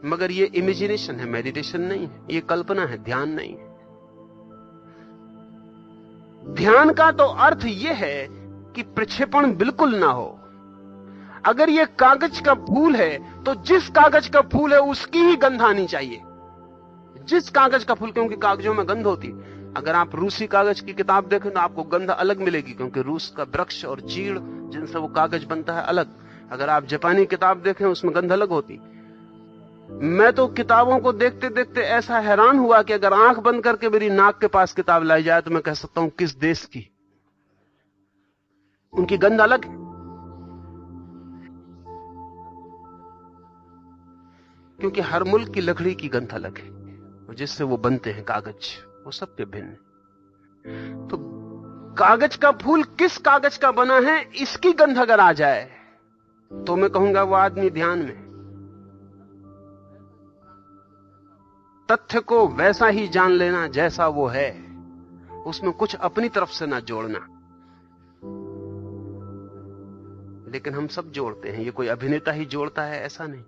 S2: मगर ये इमेजिनेशन है, मेडिटेशन नहीं है, ये कल्पना है, ध्यान नहीं है। ध्यान का तो अर्थ यह है कि प्रक्षेपण बिल्कुल ना हो। अगर यह कागज का फूल है, तो जिस कागज का फूल है उसकी ही गंध आनी चाहिए। जिस कागज का फूल, क्योंकि कागजों में गंध होती। अगर आप रूसी कागज की किताब देखें तो आपको गंध अलग मिलेगी, क्योंकि रूस का वृक्ष और चीड़ जिनसे वो कागज बनता है अलग। अगर आप जापानी किताब देखें उसमें गंध अलग होती। मैं तो किताबों को देखते देखते ऐसा हैरान हुआ कि अगर आंख बंद करके मेरी नाक के पास किताब लाई जाए तो मैं कह सकता हूं किस देश की। उनकी गंध अलग है। क्योंकि हर मुल्क की लकड़ी की गंध अलग है, जिससे वो बनते हैं कागज, वो सबके भिन्न। तो कागज का फूल किस कागज का बना है, इसकी गंध अगर आ जाए तो मैं कहूंगा वो आदमी ध्यान में। तथ्य को वैसा ही जान लेना जैसा वो है, उसमें कुछ अपनी तरफ से ना जोड़ना। लेकिन हम सब जोड़ते हैं, ये कोई अभिनेता ही जोड़ता है ऐसा नहीं,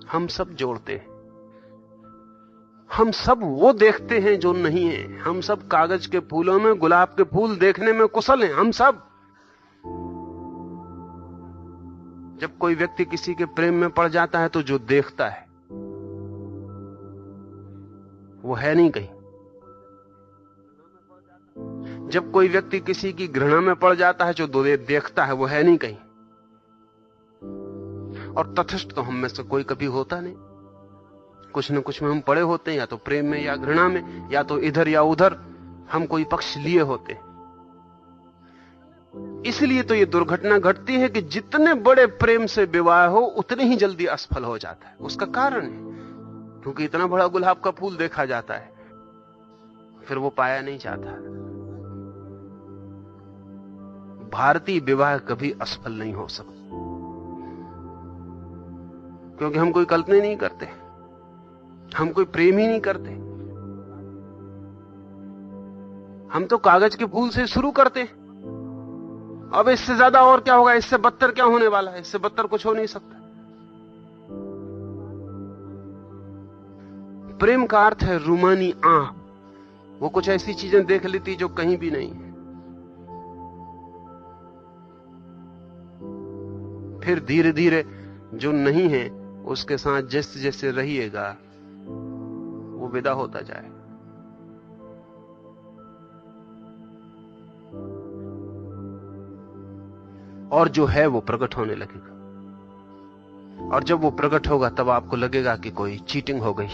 S2: हम सब जोड़ते हैं। हम सब वो देखते हैं जो नहीं है। हम सब कागज के फूलों में गुलाब के फूल देखने में कुशल हैं, हम सब। जब कोई व्यक्ति किसी के प्रेम में पड़ जाता है तो जो देखता है वो है नहीं कहीं। जब कोई व्यक्ति किसी की घृणा में पड़ जाता है, जो देखता है वो है नहीं कहीं। और तथस्थ तो हम में से कोई कभी होता नहीं। कुछ न कुछ में हम पड़े होते हैं, या तो प्रेम में या घृणा में, या तो इधर या उधर हम कोई पक्ष लिए होते हैं। इसलिए तो ये दुर्घटना घटती है कि जितने बड़े प्रेम से विवाह हो उतने ही जल्दी असफल हो जाता है। उसका कारण है क्योंकि इतना बड़ा गुलाब का फूल देखा जाता है, फिर वो पाया नहीं जाता। भारतीय विवाह कभी असफल नहीं हो सकता, क्योंकि हम कोई कल्पना नहीं करते, हम कोई प्रेम ही नहीं करते। हम तो कागज के फूल से शुरू करते हैं। अब इससे ज्यादा और क्या होगा, इससे बदतर क्या होने वाला है? इससे बदतर कुछ हो नहीं सकता। प्रेम का अर्थ है रूमानी आंख। वो कुछ ऐसी चीजें देख लेती जो कहीं भी नहीं है। फिर धीरे धीरे जो नहीं है उसके साथ जैसे जैसे रहिएगा वो विदा होता जाए। और जो है वो प्रकट होने लगेगा। और जब वो प्रकट होगा तब आपको लगेगा कि कोई चीटिंग हो गई,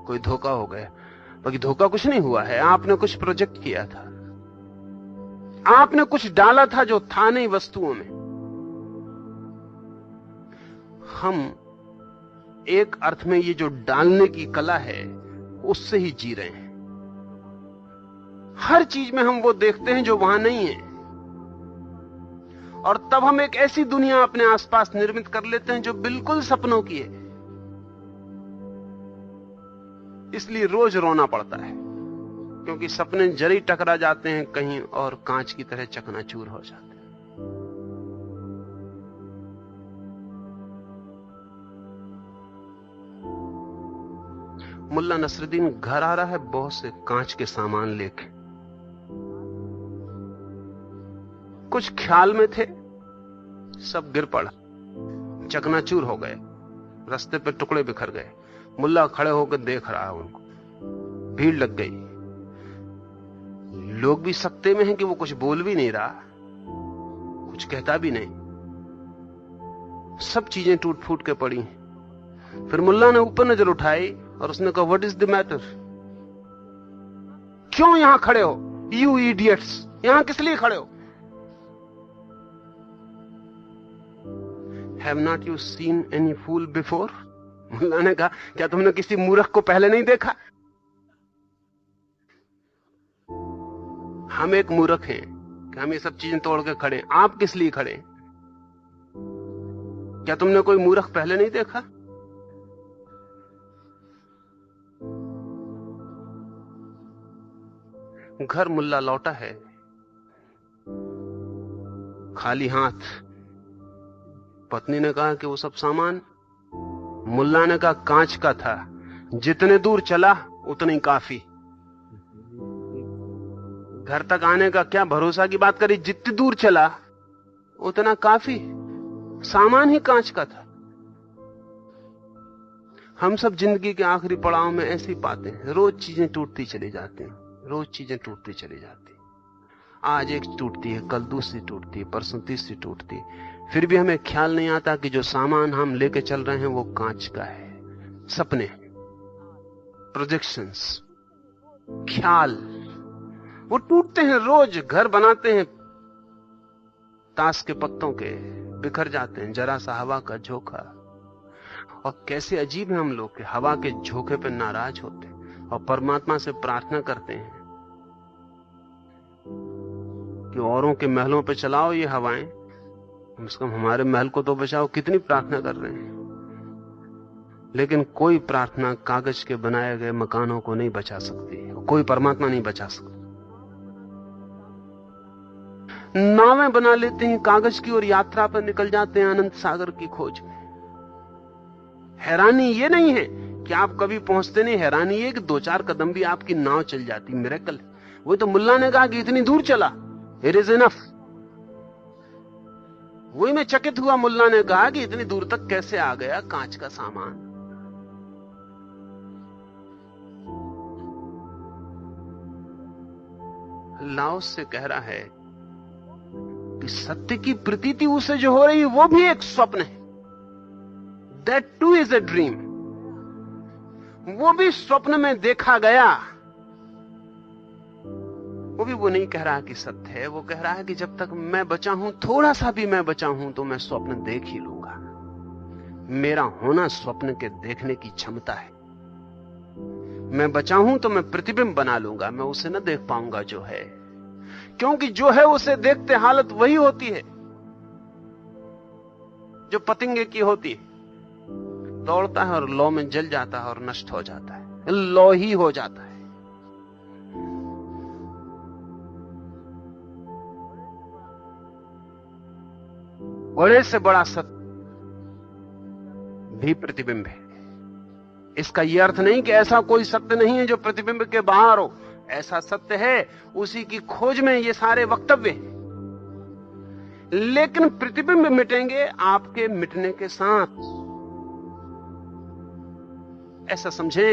S2: कोई धोखा हो गया। बाकी धोखा कुछ नहीं हुआ है। आपने कुछ प्रोजेक्ट किया था, आपने कुछ डाला था जो था नहीं वस्तुओं में। हम एक अर्थ में ये जो डालने की कला है उससे ही जी रहे हैं। हर चीज में हम वो देखते हैं जो वहां नहीं है, और तब हम एक ऐसी दुनिया अपने आसपास निर्मित कर लेते हैं जो बिल्कुल सपनों की है। इसलिए रोज रोना पड़ता है, क्योंकि सपने जरी टकरा जाते हैं कहीं और कांच की तरह चकनाचूर हो जाते हैं। मुल्ला नसरुद्दीन घर आ रहा है बहुत से कांच के सामान लेके। कुछ ख्याल में थे, सब गिर पड़ा, चकनाचूर हो गए, रास्ते पे टुकड़े बिखर गए। मुल्ला खड़े होकर देख रहा है उनको। भीड़ लग गई, लोग भी सकते में हैं कि वो कुछ बोल भी नहीं रहा, कुछ कहता भी नहीं, सब चीजें टूट फूट के पड़ी। फिर मुल्ला ने ऊपर नजर उठाई और उसने कहा, व्हाट इज द मैटर? क्यों यहां खड़े हो यू इडियट्स? यहां किस लिए खड़े हो? Have not you seen any fool before? मुल्ला ने कहा, क्या तुमने किसी मूर्ख को पहले नहीं देखा? हम एक मूर्ख हैं कि हम ये सब चीजें तोड़ के खड़े। आप किस लिए खड़े? क्या तुमने कोई मूर्ख पहले नहीं देखा? घर मुल्ला लौटा है खाली हाथ। पत्नी ने कहा कि वो सब सामान, मुल्ला ने कहा कांच का था, जितने दूर चला उतनी काफी। घर तक आने का क्या भरोसा की बात करी, जितनी दूर चला उतना काफी, सामान ही कांच का था। हम सब जिंदगी के आखिरी पड़ाव में ऐसे ही पाते हैं, रोज चीजें टूटती चली जाती हैं, रोज चीजें टूटती चली जाती। आज एक टूटती है, कल दूसरी टूटती है, परसों तीसरी टूटती है। फिर भी हमें ख्याल नहीं आता कि जो सामान हम लेके चल रहे हैं वो कांच का है। सपने, प्रोजेक्शंस, ख्याल, वो टूटते हैं। रोज घर बनाते हैं ताश के पत्तों के, बिखर जाते हैं, जरा सा हवा का झोंका। और कैसे अजीब है हम लोग के हवा के झोंके पे नाराज होते और परमात्मा से प्रार्थना करते हैं कि औरों के महलों पे चलाओ ये हवाएं, कम से कम हमारे महल को तो बचाओ। कितनी प्रार्थना कर रहे हैं, लेकिन कोई प्रार्थना कागज के बनाए गए मकानों को नहीं बचा सकती, कोई परमात्मा नहीं बचा सकता। नावें बना लेते हैं कागज की और यात्रा पर निकल जाते हैं अनंत सागर की खोज में। हैरानी ये नहीं है कि आप कभी पहुंचते नहीं, हैरानी ये कि 2-4 कदम भी आपकी नाव चल जाती। मिरेकल। वही तो मुल्ला ने कहा कि इतनी दूर चला, इट इज इनफ। वही मैं चकित हुआ, मुल्ला ने कहा कि इतनी दूर तक कैसे आ गया कांच का सामान। लाओस से कह रहा है कि सत्य की प्रतीति उसे जो हो रही वो भी एक स्वप्न है। That two is a dream. वो भी स्वप्न में देखा गया। वो भी वो नहीं कह रहा कि सत्य है, वो कह रहा है कि जब तक मैं बचा हूं, थोड़ा सा भी मैं बचा हूं, तो मैं स्वप्न देख ही लूंगा। मेरा होना स्वप्न के देखने की क्षमता है। मैं बचा हूं तो मैं प्रतिबिंब बना लूंगा, मैं उसे न देख पाऊंगा जो है, क्योंकि जो है उसे देखते हालत वही होती है जो पतंगे की होती है। दौड़ता है और लौ में जल जाता है और नष्ट हो जाता है, लौ ही हो जाता है। बड़े से बड़ा सत्य भी प्रतिबिंब है। इसका यह अर्थ नहीं कि ऐसा कोई सत्य नहीं है जो प्रतिबिंब के बाहर हो। ऐसा सत्य है, उसी की खोज में ये सारे वक्तव्य हैं। लेकिन प्रतिबिंब मिटेंगे आपके मिटने के साथ। ऐसा समझे,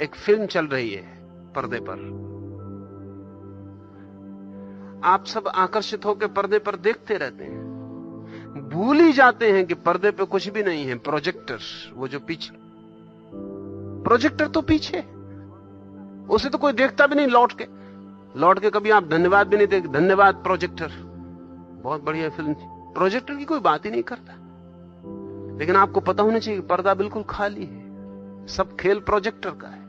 S2: एक फिल्म चल रही है पर्दे पर, आप सब आकर्षित होकर पर्दे पर देखते रहते हैं, भूल ही जाते हैं कि पर्दे पे कुछ भी नहीं है। प्रोजेक्टर, वो जो पीछे, प्रोजेक्टर तो पीछे, उसे तो कोई देखता भी नहीं लौट के कभी आप धन्यवाद भी नहीं देख। धन्यवाद प्रोजेक्टर, बहुत बढ़िया फिल्म थी। प्रोजेक्टर की कोई बात ही नहीं करता। लेकिन आपको पता होना चाहिए पर्दा बिल्कुल खाली है, सब खेल प्रोजेक्टर का है,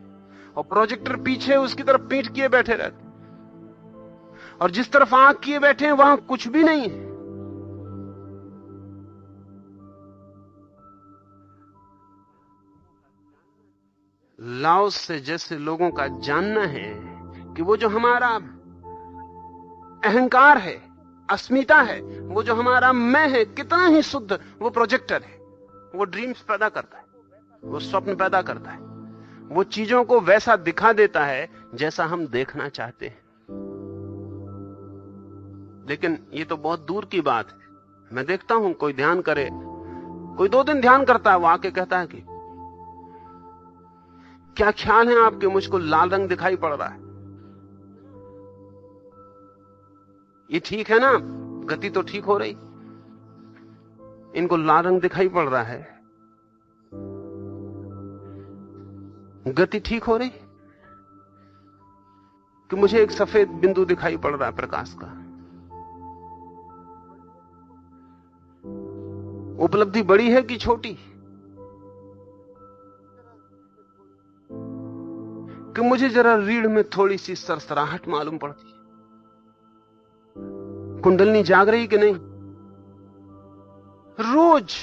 S2: और प्रोजेक्टर पीछे उसकी तरफ पीठ किए बैठे रहते, और जिस तरफ आंख किए बैठे हैं वहां कुछ भी नहीं है। लाओस से जैसे लोगों का जानना है कि वो जो हमारा अहंकार है, अस्मिता है, वो जो हमारा मैं है, कितना ही शुद्ध, वो प्रोजेक्टर है। वो ड्रीम्स पैदा करता है, वो स्वप्न पैदा करता है, वो चीजों को वैसा दिखा देता है जैसा हम देखना चाहते हैं। लेकिन ये तो बहुत दूर की बात है। मैं देखता हूं कोई ध्यान करे, कोई 2 दिन ध्यान करता है, वो आके कहता है कि क्या ख्याल है आपके, मुझको लाल रंग दिखाई पड़ रहा है। ये ठीक है ना, गति तो ठीक हो रही, इनको लाल रंग दिखाई पड़ रहा है, गति ठीक हो रही, कि मुझे एक सफेद बिंदु दिखाई पड़ रहा है प्रकाश का। उपलब्धि बड़ी है कि छोटी, कि मुझे जरा रीढ़ में थोड़ी सी सरसराहट मालूम पड़ती है, कुंडलनी जाग रही कि नहीं। रोज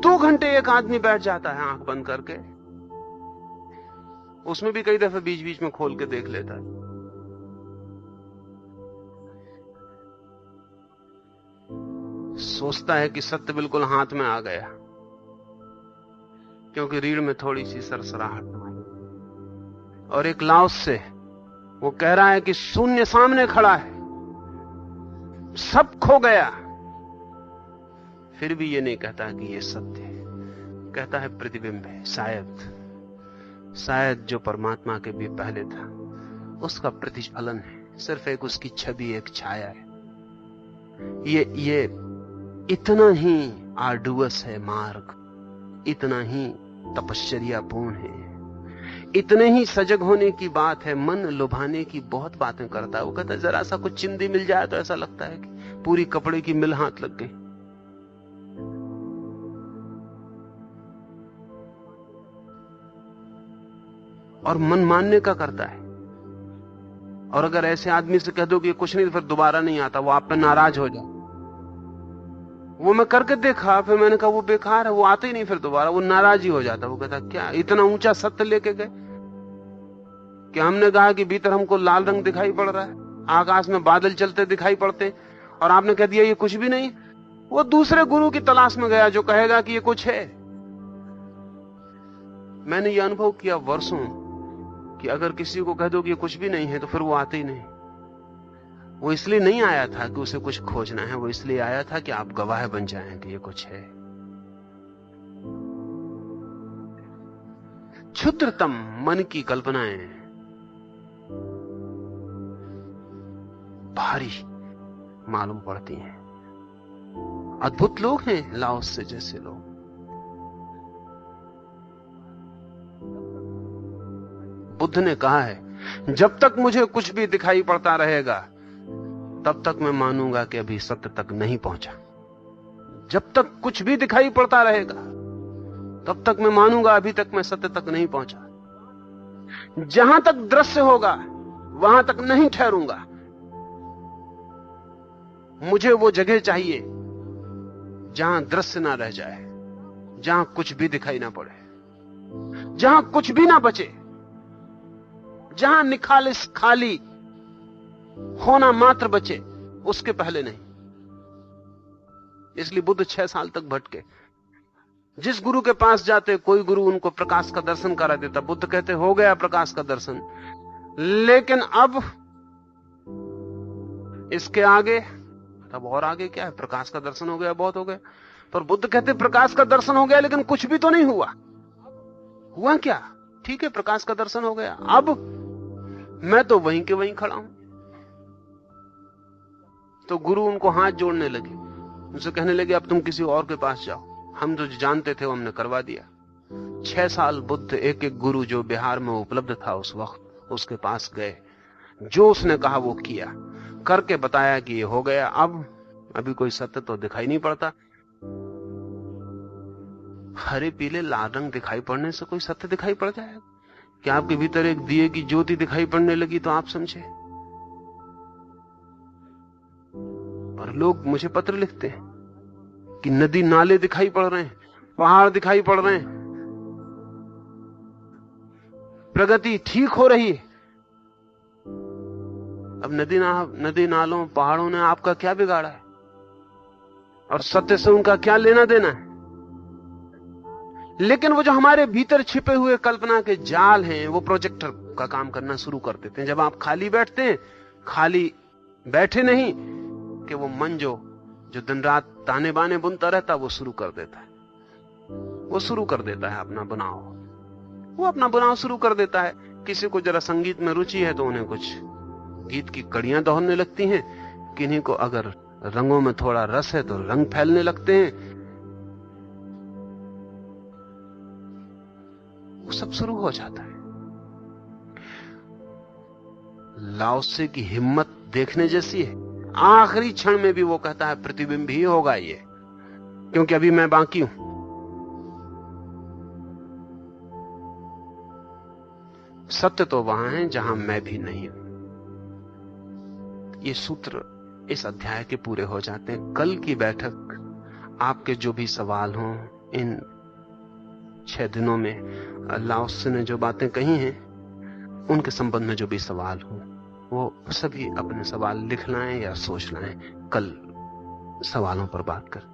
S2: 2 घंटे एक आदमी बैठ जाता है आंख बंद करके, उसमें भी कई दफे बीच बीच में खोल के देख लेता है। सोचता है कि सत्य बिल्कुल हाथ में आ गया, क्योंकि रीढ़ में थोड़ी सी सरसराहट। और एक लाओस से वो कह रहा है कि शून्य सामने खड़ा है, सब खो गया, फिर भी ये नहीं कहता कि ये सत्य है, कहता है प्रतिबिंब है। शायद जो परमात्मा के भी पहले था उसका प्रतिफलन है, सिर्फ एक उसकी छवि, एक छाया है। ये इतना ही आर्डुअस है मार्ग, इतना ही तपश्चर्यापूर्ण है, इतने ही सजग होने की बात है। मन लुभाने की बहुत बातें करता है। वो कहता है जरा सा कुछ चिंदी मिल जाए तो ऐसा लगता है कि पूरी कपड़े की मिल हाथ लग गई। और मन मानने का करता है। और अगर ऐसे आदमी से कह दो कि कुछ नहीं तो फिर दोबारा नहीं आता, वो आप पे नाराज हो जाए। वो मैं करके देखा, फिर मैंने कहा वो बेकार है, वो आते ही नहीं फिर दोबारा, वो नाराज ही हो जाता। वो कहता क्या इतना ऊंचा सत्य लेके गए कि हमने कहा कि भीतर हमको लाल रंग दिखाई पड़ रहा है, आकाश में बादल चलते दिखाई पड़ते, और आपने कह दिया ये कुछ भी नहीं। वो दूसरे गुरु की तलाश में गया जो कहेगा कि ये कुछ है। मैंने ये अनुभव किया वर्षों कि अगर किसी को कह दो कि ये कुछ भी नहीं है तो फिर वो आते ही नहीं। वो इसलिए नहीं आया था कि उसे कुछ खोजना है, वो इसलिए आया था कि आप गवाह बन जाएं कि ये कुछ है। क्षुद्रतम मन की कल्पनाएं भारी मालूम पड़ती हैं। अद्भुत लोग हैं लाओस से जैसे लोग। बुद्ध ने कहा है जब तक मुझे कुछ भी दिखाई पड़ता रहेगा तब तक मैं मानूंगा कि अभी सत्य तक नहीं पहुंचा। जब तक कुछ भी दिखाई पड़ता रहेगा तब तक मैं मानूंगा अभी तक मैं सत्य तक नहीं पहुंचा। जहां तक दृश्य होगा वहां तक नहीं ठहरूंगा। मुझे वो जगह चाहिए जहां दृश्य ना रह जाए, जहां कुछ भी दिखाई ना पड़े, जहां कुछ भी ना बचे, जहां निखालिस खाली होना मात्र बचे, उसके पहले नहीं। इसलिए बुद्ध 6 साल तक भटके। जिस गुरु के पास जाते कोई गुरु उनको प्रकाश का दर्शन करा देता। बुद्ध कहते हो गया प्रकाश का दर्शन, लेकिन अब इसके आगे, तब और आगे क्या है? प्रकाश का दर्शन हो गया, बहुत हो गया। पर बुद्ध कहते प्रकाश का दर्शन हो गया लेकिन कुछ भी तो नहीं हुआ। हुआ क्या? ठीक है प्रकाश का दर्शन हो गया, अब मैं तो वहीं के वहीं खड़ा हूं। तो गुरु उनको हाथ जोड़ने लगे, उनसे कहने लगे अब तुम किसी और के पास जाओ, हम जो जानते थे वो हमने करवा दिया, 6 साल बुद्ध एक एक गुरु जो बिहार में उपलब्ध था उस वक्त उसके पास गए, जो उसने कहा वो किया, करके बताया कि ये हो गया। अभी कोई सत्य तो दिखाई नहीं पड़ता। हरे पीले लाल रंग दिखाई पड़ने से कोई सत्य दिखाई पड़ जाएगा? कि आपके भीतर एक दिए की ज्योति दिखाई पड़ने लगी तो आप समझे। और लोग मुझे पत्र लिखते हैं कि नदी नाले दिखाई पड़ रहे हैं, पहाड़ दिखाई पड़ रहे हैं, प्रगति ठीक हो रही है। अब नदी नालों पहाड़ों ने आपका क्या बिगाड़ा है? और सत्य से उनका क्या लेना देना है? लेकिन वो जो हमारे भीतर छिपे हुए कल्पना के जाल हैं, वो प्रोजेक्टर का काम करना शुरू कर देते हैं। जब आप खाली बैठते हैं, खाली बैठे नहीं कि वो मन जो दिन रात ताने बाने बुनता रहता, वो शुरू कर देता है। वो शुरू कर देता है अपना बनाव, वो अपना बनाव शुरू कर देता है। किसी को जरा संगीत में रुचि है तो उन्हें कुछ गीत की कड़ियां दोहरने लगती हैं, किन्हीं को अगर रंगों में थोड़ा रस है तो रंग फैलने लगते हैं। वो सब शुरू हो जाता है। लाओ त्से की हिम्मत देखने जैसी है। आखिरी क्षण में भी वो कहता है प्रतिबिंब ही होगा ये, क्योंकि अभी मैं बाकी हूं। सत्य तो वहां है जहां मैं भी नहीं हूं। ये सूत्र इस अध्याय के पूरे हो जाते हैं। कल की बैठक आपके जो भी सवाल हों, इन 6 दिनों में लाओ त्से ने जो बातें कही हैं उनके संबंध में जो भी सवाल हों, वो सभी अपने सवाल लिख लाएं या सोच लाएं। कल सवालों पर बात करें।